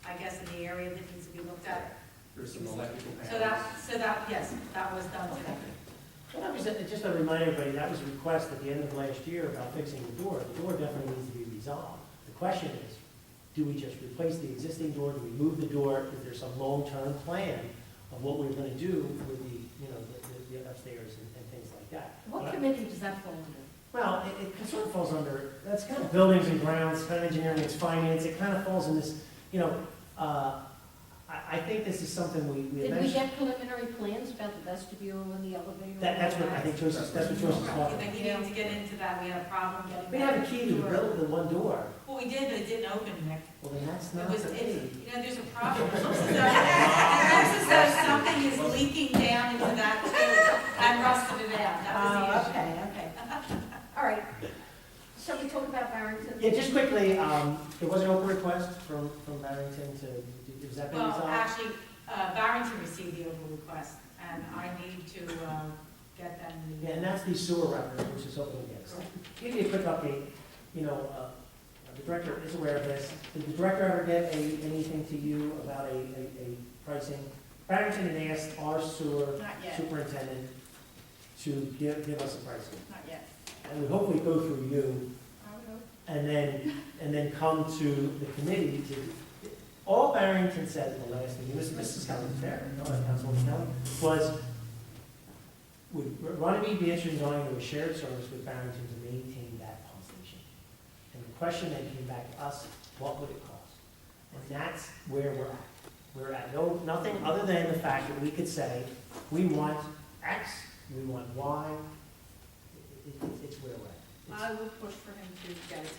I guess, in the area that needs to be looked at. There's some electrical So panels. yes, that was done today. Well, that was, just to remind everybody, that was a request at the end of last year about fixing the door. The door definitely needs to be resolved. The question is, do we just replace the existing door? Do we move the door? Is there some long-term plan of what we're gonna do with the, you know, the upstairs and things like that? What committee does that fall under? Well, it sort of falls under, that's kind of buildings and grounds, kind of engineering, it's finance, it kind of falls in this, you know, I think this is something we Did we eventually, get preliminary plans about the vestibule and the elevator? that's what I think Joyce is talking I about. think he needed to get into that, we had a problem getting. We have a key to the building, the one door. Well, we did, but it didn't open, Nick. Well, then that's It not was, the key. you know, there's a problem. It looks as though something is leaking down into that too. Okay. All right. Shall we talk about Barrington? Yeah, just quickly, there was an open request from Barrington to, is that been Well, resolved? actually, Barrington received the open request, and I need to get them the. Yeah, and that's the sewer record, which is open again. So, give you a quick update, you know, the director is aware of this. Did the director ever get anything to you about a pricing? Barrington had asked our sewer Not yet, superintendent to give us a pricing. not yet. And we hopefully go through you I would hope. and then come to the committee to, all Barrington said at the last meeting, Mrs. Kelly was there, no, Councilwoman Kelly, was, would Runnymede be interested in going to a shared service with Barrington to maintain that pump station? And the question then came back to us, what would it cost? And that's where we're at. We're at nothing other than the fact that we could say, we want X, we want Y. It's where we're at. I will push for him to get it to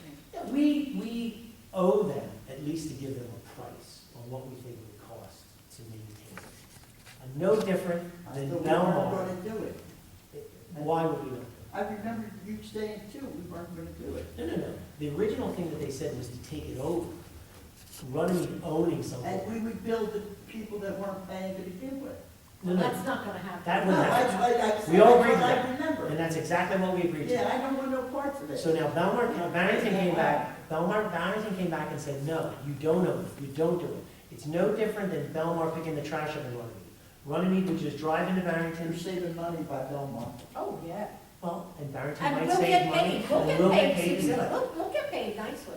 me. Yeah, we owe them at least to give them a price on what we think it would cost to maintain it. No different I than thought we weren't Belmar. gonna do it. Why would we not? I remember you saying too, we weren't gonna do it. No. The original thing that they said was to take it over. Runnymede owning something. And we would bill the people that weren't paying to begin with. No, That's not gonna happen. That No, would I happen. said We all agreed to that's what that. I remember. And that's exactly what we agreed to. Yeah, I don't want no parts of it. So now Barrington came back, Barrington came back and said, no, you don't own it, you don't do it. It's no different than Belmar picking the trash up in Runnymede. Runnymede would just drive into Barrington, You're saving money by Belmont. Oh, yeah. well, and Barrington And might we'll save get money. paid, we'll and get we'll paid, to do it. we'll get paid nicely.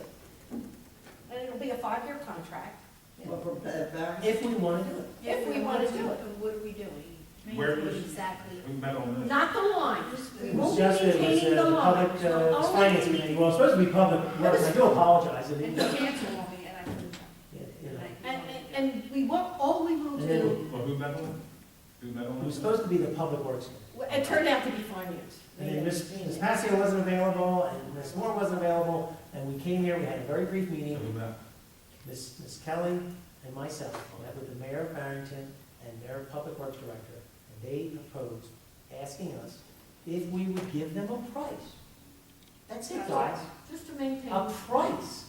And it'll be a 5-year contract, Well, from Barrington. If we want to do it. if we wanna do it. And what are we doing? Where What is- exactly? Who met on this? Not the lines. We It won't was be just, it was maintaining the the public, lines. finance committee, well, it's supposed to be public, works. I do apologize. I And mean, he canceled on me, and I couldn't. yeah, you know. And we will, all we will And do, Well, who met on it? Who met on It was this? supposed to be the public works. it turned out to be finance. And then Ms. Passio wasn't available, and Ms. Moore wasn't available, and we came here, we had a very brief So meeting. who met? Ms. Kelly and myself met with the mayor of Barrington and their public works director, and they proposed asking us if we would give them a price. That's it, guys. Just to maintain. A price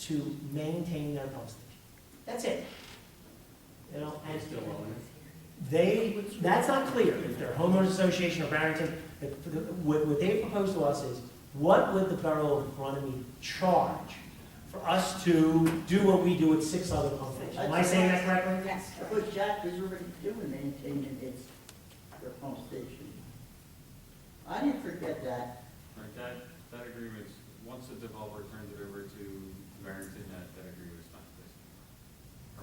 to maintain their pump station. That's it. You know, and Still own it. that's not clear. If they're homeowners association or Barrington, what they proposed to us is, what would the borough of Runnymede charge for us to do what we do at 6 other pump stations? Am I saying that correctly? Yes. But Jack was already doing maintaining their pump station. I didn't forget that. Right, that agreement, once the developer turns it over to Barrington, that agreement is not this. I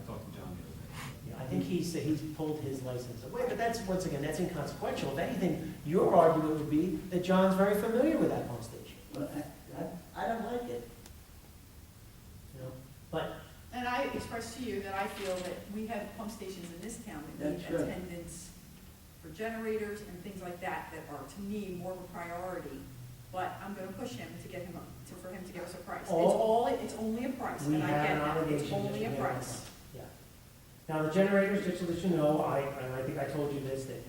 talked to John the other day. Yeah, I think he's pulled his license away, but that's, once again, that's inconsequential. If anything, your argument would be that John's very familiar with that pump station, But I don't like it. you know? But And I expressed to you that I feel that we have pump stations in this town that need That's right. attendance for generators and things like that, that are, to me, more of a priority. But I'm gonna push him to get him, for him to give us a price. It's only a price, we and I have get an that, obligation. it's only a to price. Yeah. Now, the generators, just to let you know, and I think I told you this, that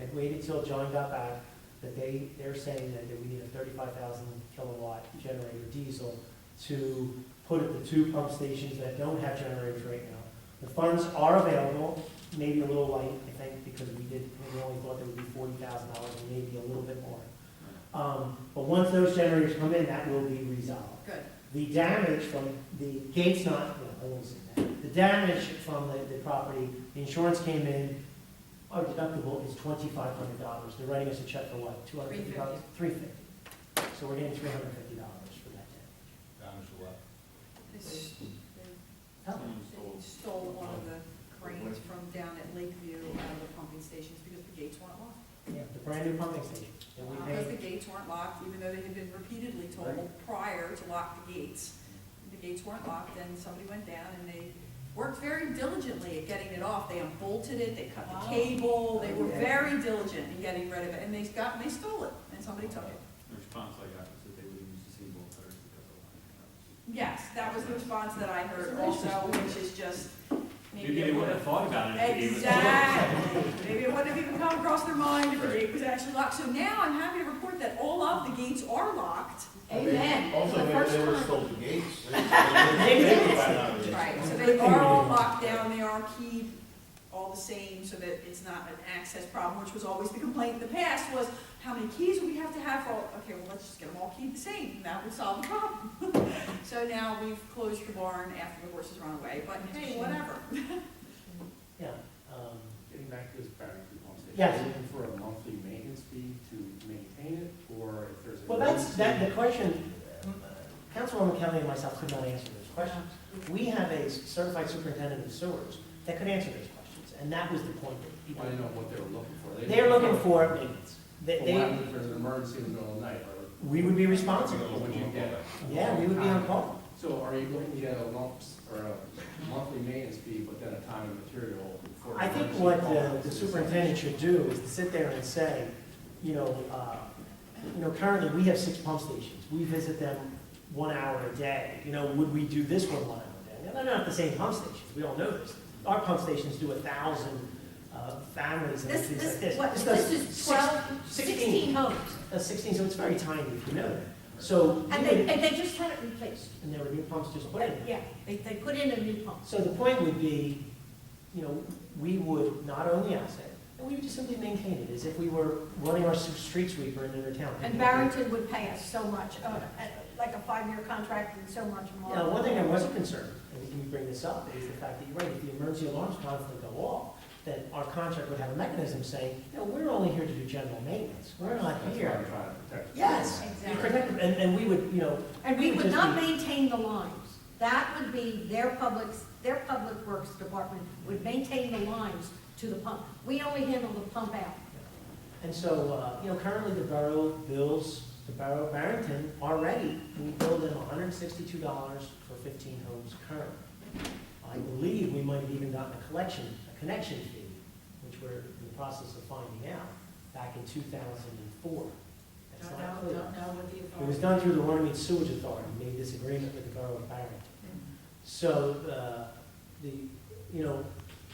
I waited till John got back, that they're saying that we need a 35,000 kilowatt generator diesel to put at the 2 pump stations that don't have generators right now. The funds are available, maybe a little light, I think, because we only thought there would be $40,000, and maybe a little bit more. But once those generators come in, that will be resolved. Good. The damage from the gates not, I won't say that. The damage from the property, the insurance came in, our deductible is $2,500. They're writing us a check for what, $250? $350. So we're getting $350 for that damage. Damage to what? They stole one of the cranes from down at Lakeview out of the pumping stations because the gates weren't locked. Yeah, the brand new pumping station. that we Because the paid. gates weren't locked, even though they had been repeatedly told prior to lock the gates. The gates weren't locked, and somebody went down and they worked very diligently at getting it off. They unbolted it, they cut the cable, they were very diligent in getting rid of it, and they stole it, and somebody took it. The response I got was that they would use the single cutters because of the line. Yes, that was the response that I heard also, which is just, Maybe they wouldn't have thought about it if they gave us. Exactly. Maybe it wouldn't have even come across their mind if the gate was actually locked. So now I'm happy to report that all of the gates are locked. Amen. Also, For the maybe first they were time. stole the gates. Right, so they are all locked down, they are keyed all the same so that it's not an access problem, which was always the complaint in the past was, how many keys do we have to have for all, okay, well, let's just get them all keyed the same, and that would solve the problem. So now we've closed the barn after the horses run away, but hey, whatever. Yeah, Getting back to this battery pump station. Yes. Are you looking for a monthly maintenance fee to maintain it, or if there's a. well, the question, Councilwoman Kelly and myself could not answer those questions. We have a certified superintendent of sewers that could answer those questions, and that was the point that I people, didn't know what they were looking for. they're looking for maintenance. Well, what happens if there's an emergency in the middle of the night, or We would be responsible. would you get it? Yeah, we would be on call. So are you looking to get a lumps, or a monthly maintenance fee, but then a time and material for? I think what the superintendent should do is to sit there and say, currently we have 6 pump stations. We visit them 1 hour a day. Would we do this one 1 hour a day? Now, they're not the same pump stations. We all know this. Our pump stations do 1,000 families and things like this. This is 16 homes. 16, so it's very tiny if you know that. So, And they just had it replaced. and there were new pumps just put in. Yeah, they put in a new pump. So the point would be, we would not own the asset, and we would just simply maintain it as if we were running our street sweeper in their town. And Barrington would pay us so much, like a 5-year contract and so much more. Now, one thing I wasn't concerned, and we can bring this up, is the fact that you're right, if the emergency alarms constantly go off, then our contract would have a mechanism saying, we're only here to do general maintenance. We're not That's here. why I'm trying to protect. Yes, Exactly. you protect them, and we would, And we it would just not be- maintain the lines. That would be their public works department would maintain the lines to the pump. We only handle the pump out. And so, currently the borough bills, the borough of Barrington already, we bill them $162 for 15 homes currently. I believe we might have even gotten a connection fee, which we're in the process of finding out, back in 2004. That's Don't not know, clear. don't know what the It was authority. done through the Runnymede Sewage Authority, made this agreement with the borough of Barrington. So,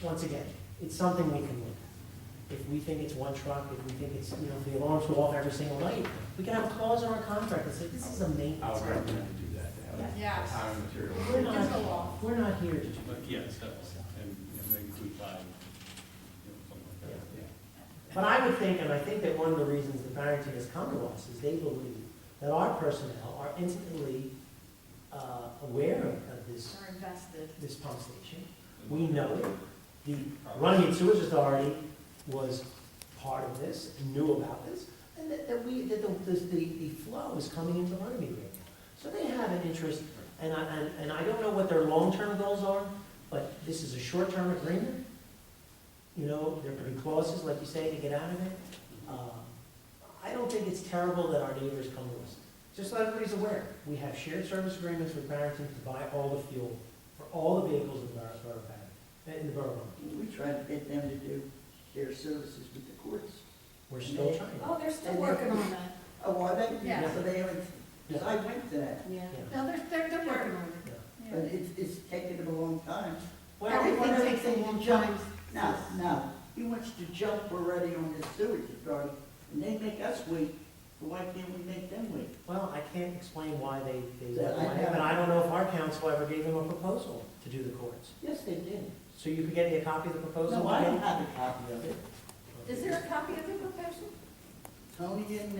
once again, it's something we can look at. If we think it's one truck, if we think it's, if the alarms go off every single night, we can have a clause in our contract that says, this is a I maintenance. would recommend to do that, to have Yes. a time and material. We're Just go off. we're not here to do But yes, that's, and maybe 2 times, something like that. Yeah. But I would think, and I think that one of the reasons that Barrington has come to us is they believe that our personnel are intimately aware of this, They're invested. this pump station. We know it. The Runnymede Sewage Authority was part of this, and knew about this, and that the flow is coming into Runnymede right now. So they have an interest, and I don't know what their long-term goals are, but this is a short-term agreement. There could be clauses, like you say, to get out of it. I don't think it's terrible that our neighbors come to us. Just so everybody's aware, we have shared service agreements with Barrington to buy all the fuel for all the vehicles in the borough of Barrington, in the borough. We tried to get them to do their services with the courts. We're still trying. Oh, they're still working on that. Oh, are they? Yeah. So they haven't, because I went to that, Yeah. Yeah. No, they're working on it. Yeah. but it's taken them a long time. Everything takes a long time. No, he wants to jump already on the sewage authority, and they make us wait, so why can't we make them wait? Well, I can't explain why they Yeah, went I away, know. but I don't know if our council ever gave them a proposal to do the courts. Yes, they did. So you could get me a copy of the proposal? No, I don't have a copy of it. Is there a copy of the proposal? Tony and,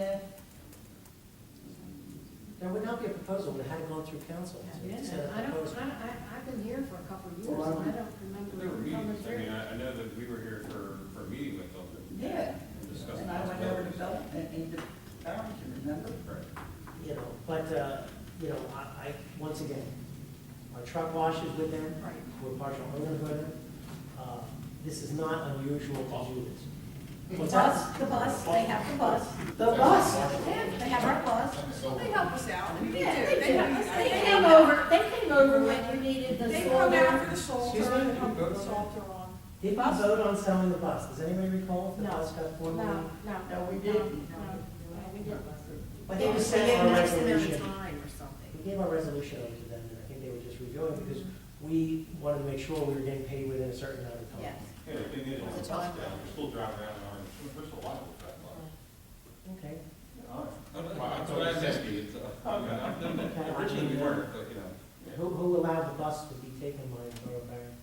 There would not be a proposal, it had gone through council. So Yeah, it's a I don't, proposal. I've been here for a couple of years, Well, and I don't remember There were it coming meetings, I mean, through. I know that we were here for a meeting with them. yeah, And discussing and I went over to possibilities. Belton and to Barrington, remember? Right. But, once again, our truck wash is with them, Right. we're partial owners with them. This is not unusual to do this. The What's that? bus, they have the bus. The bus. Yeah, they have our bus. They help us out, and we do. Yeah, They they do. came over when you needed the They solar. come out for the salter, Excuse me? they put the salter on. Did we vote on selling the bus? Does anybody recall if the No. bus got formally? No, we didn't. We didn't. I think we They sent gave our an X amount of resolution. time or something. We gave our resolution over to them, and I think they were just reviewing, because we wanted to make sure we were getting paid within a certain amount of time. Yes. Yeah, the thing is, on the It's bus time. down, we're still driving around in orange, there's a lot of that line. Okay. That's what I was asking, it's, originally we weren't, but, you know. Who allowed the bus to be taken by Borough Barron?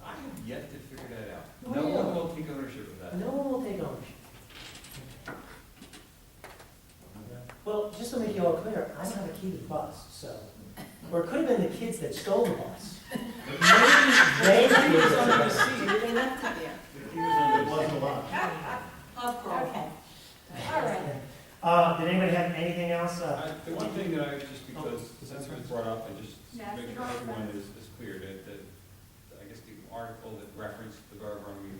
I have yet to figure that out. Oh, No yeah. one will take ownership of that. No one will take ownership. Well, just to make you all clear, I don't have a key to the bus, so, or it could have been the kids that stole the bus. Maybe they gave it to us. Maybe they left it there. It wasn't a lot. Okay. All right. Did anybody have anything else? The one thing that I, just because, since it was brought up, I just Yes, make the sure Borough everyone fence. is clear that, I guess the article that referenced the Borough Runnymede,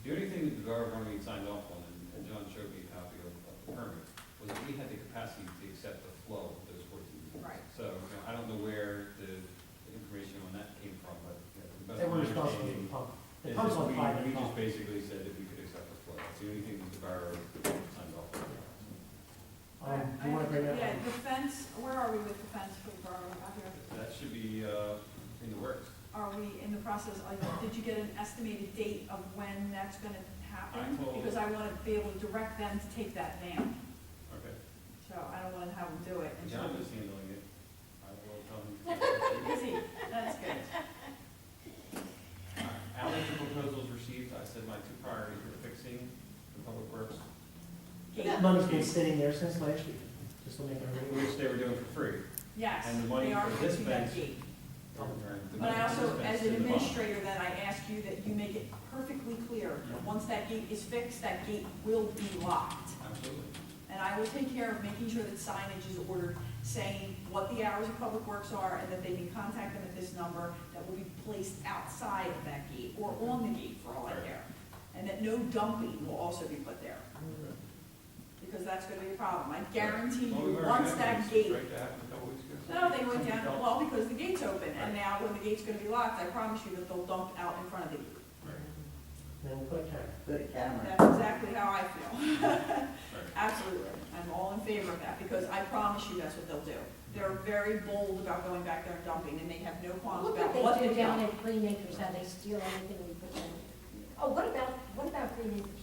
the only thing that the Borough Runnymede signed off on, and John showed me a copy of the permit, was that we had the capacity to accept the flow of those 14 units. Right. So, you know, I don't know where the information on that came from, but, you know, to the best They of were my responsible for understanding, the pump. The is pump's that on private we just property. basically said that we could accept the flow. That's the only thing that the Borough signed off on. Do you want to bring that Yeah, up? the fence, where are we with the fence for the borough out here? That should be in the works. Are we in the process, did you get an estimated date of when that's gonna happen? I told- Because I wanna be able to direct them to take that down, Okay. so I don't wanna have them do it until. John is handling it. I will tell him. Is he? That's good. Alex, the proposals received, I said my two priorities were fixing the public works, That money's been sitting there since last year, just to make everybody. which they were doing for free. Yes, And the money they are for this fixing that fence- gate. The But money I for also, this as fence an in the bond. administrator, then I ask you that you make it perfectly clear, that once that gate is fixed, that gate will be locked. Absolutely. And I will take care of making sure that signage is ordered, saying what the hours of public works are, and that they can contact them at this number, that will be placed outside of that gate, or on the gate for all I care. And that no dumping will also be put there, because that's gonna be a problem. I guarantee Well, you, we've already once had that these, gate, right, that happened a couple weeks ago. no, they went down, well, because the gate's open, and now when the gate's gonna be locked, I promise you that they'll dump out in front of the gate. Then we'll put a camera. Put a camera. That's exactly how I feel. Absolutely. I'm all in favor of that, because I promise you that's what they'll do. They're very bold about going back there and dumping, and they have no qualms Look about what what they they've do down done. at Green Acres, how they steal anything we put in. Oh, what about Green Acres?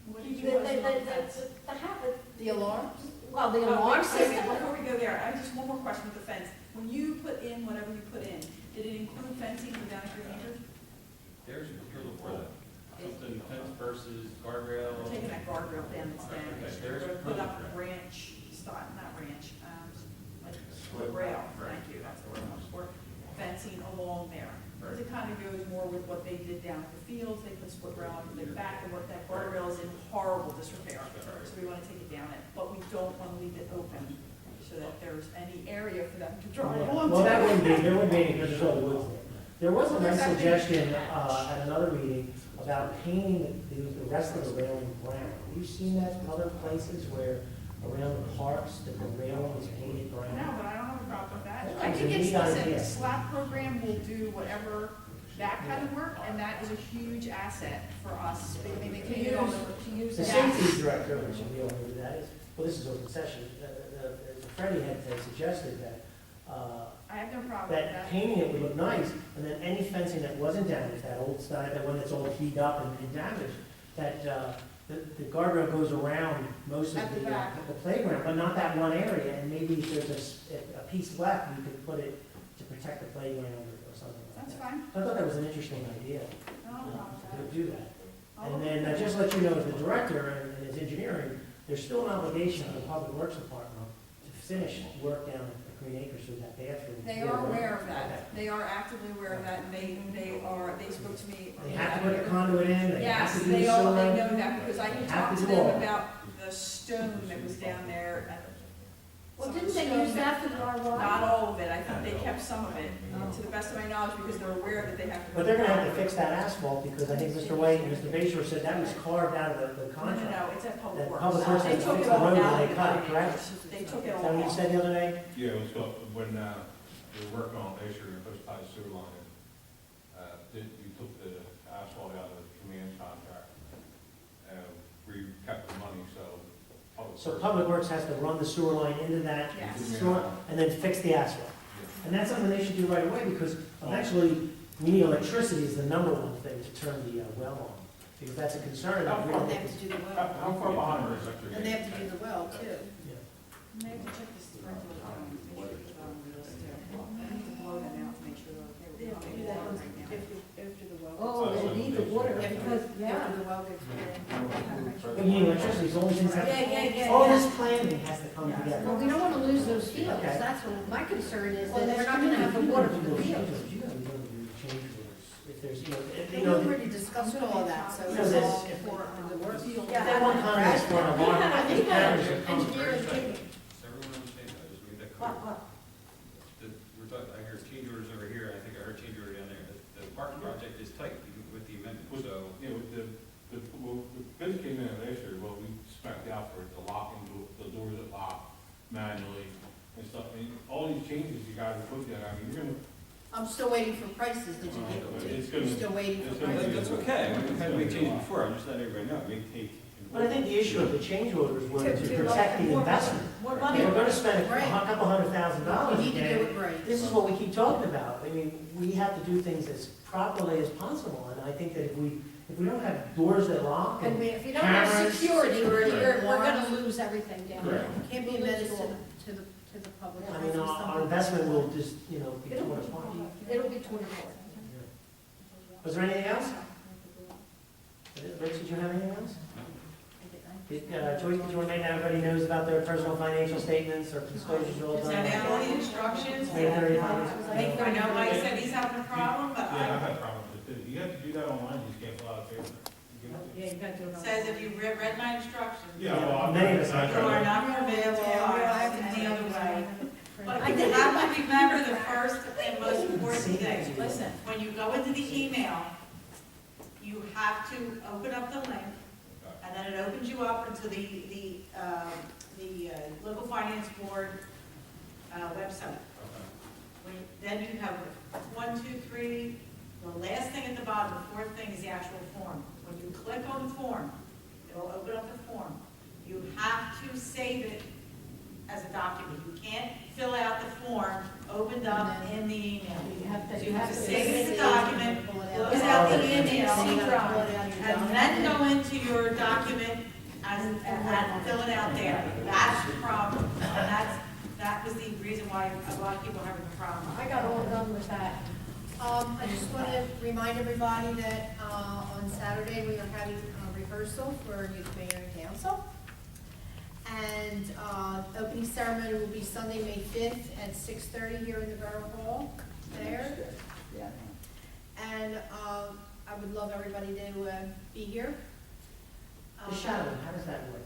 What The, did the, you want to do with the, fence? the habit, The alarms? well, the Oh, alarm wait, wait, system. Before we go there, I just, one more question with the fence. When you put in whatever you put in, did it include fencing for down at Green Acres? There's a proposal for that. Something fence versus guardrail. We're taking that guardrail down that's Okay, damaged. there's We're gonna put up proposal. branch, not branch, like rail, thank you, that's the word I'm looking for, fencing along there. Because it kind of goes more with what they did down at the fields, they put split rail on the back, and what that guardrail is in horrible disrepair. So we want to take it down, but we don't want to leave it open, so that there's any area for them to drive onto. Well, that wouldn't be, there wouldn't be any, because there's all the woods there. There was a Well, nice there's suggestion, actually- at another meeting about painting the rest of the railing brown. Have you seen that in other places where around the parks, that the railing is painted brown? No, but I don't have a problem with that. That's I a think it's, neat listen, idea. the SLAP program will do whatever, that kind of work, and that is a huge asset for us. I mean, they can use, To use The that. safety director, which we all know who that is, well, this is open session, Freddie had suggested that, I have no problem with that that. painting it would look nice, and then any fencing that wasn't damaged, that old style, that one that's all heaved up and damaged, that, the guardrail goes around most of At the back. the playground, but not that one area, and maybe if there's a piece left, you could put it to protect the playground or something like That's that. fine. So I thought that was an interesting idea, I don't have a problem with to do that. that. And then, just let you know, as the director and his engineering, there's still an obligation on the Public Works Department to finish work down at Green Acres with that bathroom. They are aware of Okay. that. They are actively aware of that, and they spoke to me. They have to put the conduit in, they have Yes, to do the they all, they sewer. know that, because I They can have talk to to do them all. about the stone that was down there. Well, Some of didn't the they stone use that for our water? Not all of it, I think they kept some of it, to the best of my knowledge, because they're aware that they have to. But they're gonna have to fix that asphalt, because I think Mr. White and Mr. Bayshore said that was carved out of the No, contract. no, it's at Public That Works. Public Works They has to took fix it the all road out. when they cut it, correct? They took it Is all that what you out. said the other day? Yeah, it was, when, we were working on last year, we supposed to tie the sewer line in. You took the asphalt out of the command contract. We kept the money, so. So Public Works has to run the sewer line into that Yes. sewer, and then fix the asphalt. And that's something they should do right away, because eventually, we need electricity is the number one thing to turn the well on, because that's a concern. If we And don't- they have to do the How well, how far behind are electric? and they have to do the well too. Yeah. And they have to check the sprinkler lines, make sure it's on the list too. I need to blow them out to make sure they're okay. They have to do that right now. After the well. Oh, they need the water, because, After yeah. the well gets put in. We need electricity, it's only things that. Yeah. All this planning has to come Well, together. we don't want to lose those fields, Okay. that's what, my concern is Well, that we're that's not going to have the water for the You fields. gotta be doing the change orders, if there's, We you know, already discussed all that, so No, it's this- all for the work. if they want comments for an alarm, I think cameras are coming. Engineering opinion. Does everyone understand that? Just make that clear. What? We're talking, I hear change orders over here, I think I heard change order down there. The parking project is tight with the amendment, so. Yeah, with well, the bids came in last year, well, we spec'd out for the locking, the doors that lock manually and stuff. I mean, all these changes you guys have looked at, I mean, you're gonna, I'm still waiting for prices, did you get It's them? gonna- You're still waiting it's for gonna be- prices? That's okay, we've had to make changes before, I'm just letting everybody know, it may take. But I think the issue of the change orders was to To protect the investment. More If money. we're gonna spend a Right. couple $100,000 You need to do again, it right. this is what we keep talking about. I mean, we have to do things as properly as possible, and I think that if we don't have doors that lock And and if you don't have cameras. security, we're Right. going to lose everything down there. Can't be a menace to the public. I mean, our investment will just, be torn apart. It'll be torn apart. Was there anything else? Rich, did you have anything else? Joyce, did you want to make sure everybody knows about their personal financial statements or disclosures all Is done? that all the instructions? May 30th. I know Mike said he's having a problem, but yeah, I've had problems with it. You have to do that online, you just can't fill out a paper. Yeah, you got to do it. it says if you read my instructions, you Yeah, well, Many of us I have. are not permitted to file any other way. But you have to remember the first and most important thing. Listen, when you go into the email, you have to open up the link, and then it opens you up into the local finance board website. Then you have 1, 2, 3, the last thing at the bottom, the fourth thing is the actual form. When you click on the form, it'll open up the form. You have to save it as a document. You can't fill out the form opened up in the email. So you have to save it as a document, close out the email, and then go into your document and fill it out there. That's the problem. And that was the reason why a lot of people are having a problem. I got all done with that. I just want to remind everybody that on Saturday, we are having a rehearsal for new mayor and council. And opening ceremony will be Sunday, May 5th at 6:30 here in the Borough Hall there. Yeah. And I would love everybody to be here. The shadowing, how does that work?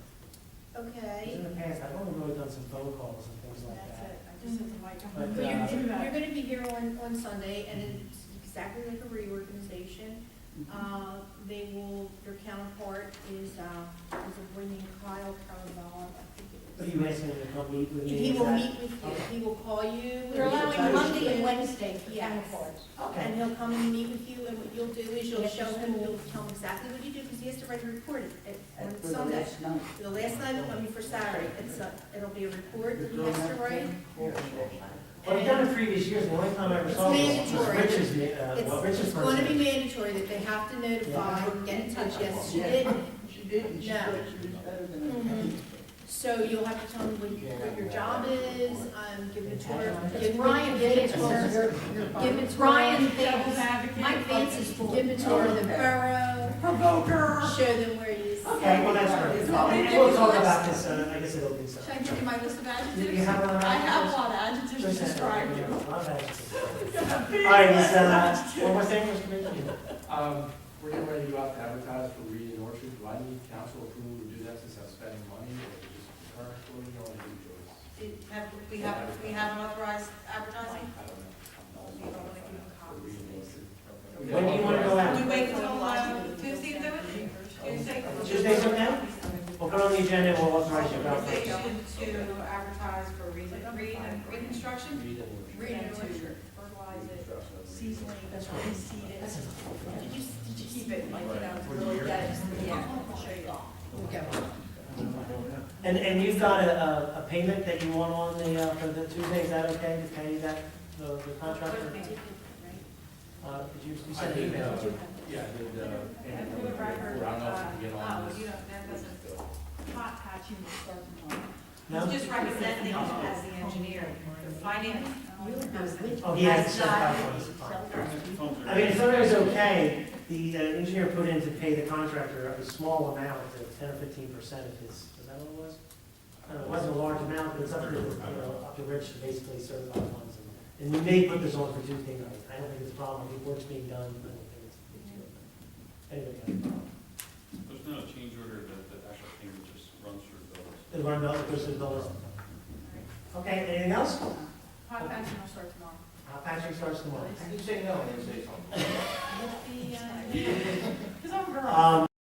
Because Okay. in the past, I've only really done some phone calls and things like That's that. it, I just said to Mike, But, Well, you're going to be here on Sunday, and it's exactly like a reorganization. Your counterpart is bringing Kyle Caravello, I think it But is. you asking him to come meet with me? He is will that- meet with you, he will call you. We're allowing Monday and Wednesday for Yes. counterparts. Okay. And he'll come and meet with you, and what you'll do is you'll show him, you'll tell him exactly what you do, because he has to write a report on For the Sunday. last night. The last night, for Saturday, it'll be a report that he has to write. Well, I've done it previous years, the only time I ever It's saw this was mandatory. Rich's, It's going to be mandatory that they have to notify, get in touch, yes, she did. She did, and she No. thought she was better than I. Mhm. So you'll have to tell them what your job is, give it to her. It's Brian Vance, Give it to Brian her. Vance, Mike Vance is full. Give it to her, the borough, provoker. show them where it is. Okay, well, that's great. We'll talk about this, I guess it'll be so. Should I give you my list of adjectives? You have one of I have those? one adjective to describe you. All right, one more thing, Mr. Bacon? We're getting ready to go out to advertise for Reed and Orchard. Do I need council approval to do that since I'm spending money, or just concur? What do you want to do, Joyce? We have an authorized advertising? I don't know. You don't want to give them For copies. Reed and Orchard. Okay. When do you want to go out? We wait until Tuesday to do it? Tuesday? Tuesday's okay? We'll put on the agenda and we'll authorize you about it. Authorization to advertise for reconstruction? Reed and Orchard. Read it to fertilize it, seasoning, reseed it. Did you keep it, like, to really get it? Yeah, I'll show you. And you've got a payment that you want on for the Tuesday, is that okay to pay that? the contractor? Did you send an email? Yeah, I did, and For the record, I don't know if you can get on oh, this. you don't, that doesn't, Hot patching will start tomorrow. No? he's just representing as the engineer, the finance person. Oh, he has to set up I mean, if everything's okay, the engineer put in to pay the contractor a small amount, 10 or 15% of his, is that what it was? I don't know, it wasn't a large amount, but it's up to, up to Rich to basically certify funds. And we may put this on for Tuesday night. I don't think it's a problem. I think work's being done. I don't think it's a big deal. Anyway, There's not a change order that the actual payment just runs through the bills. it'll run out because of those. Okay, anything else? Hot patching will start tomorrow. Patching starts tomorrow. You say no, and then say something. Because I'm a girl.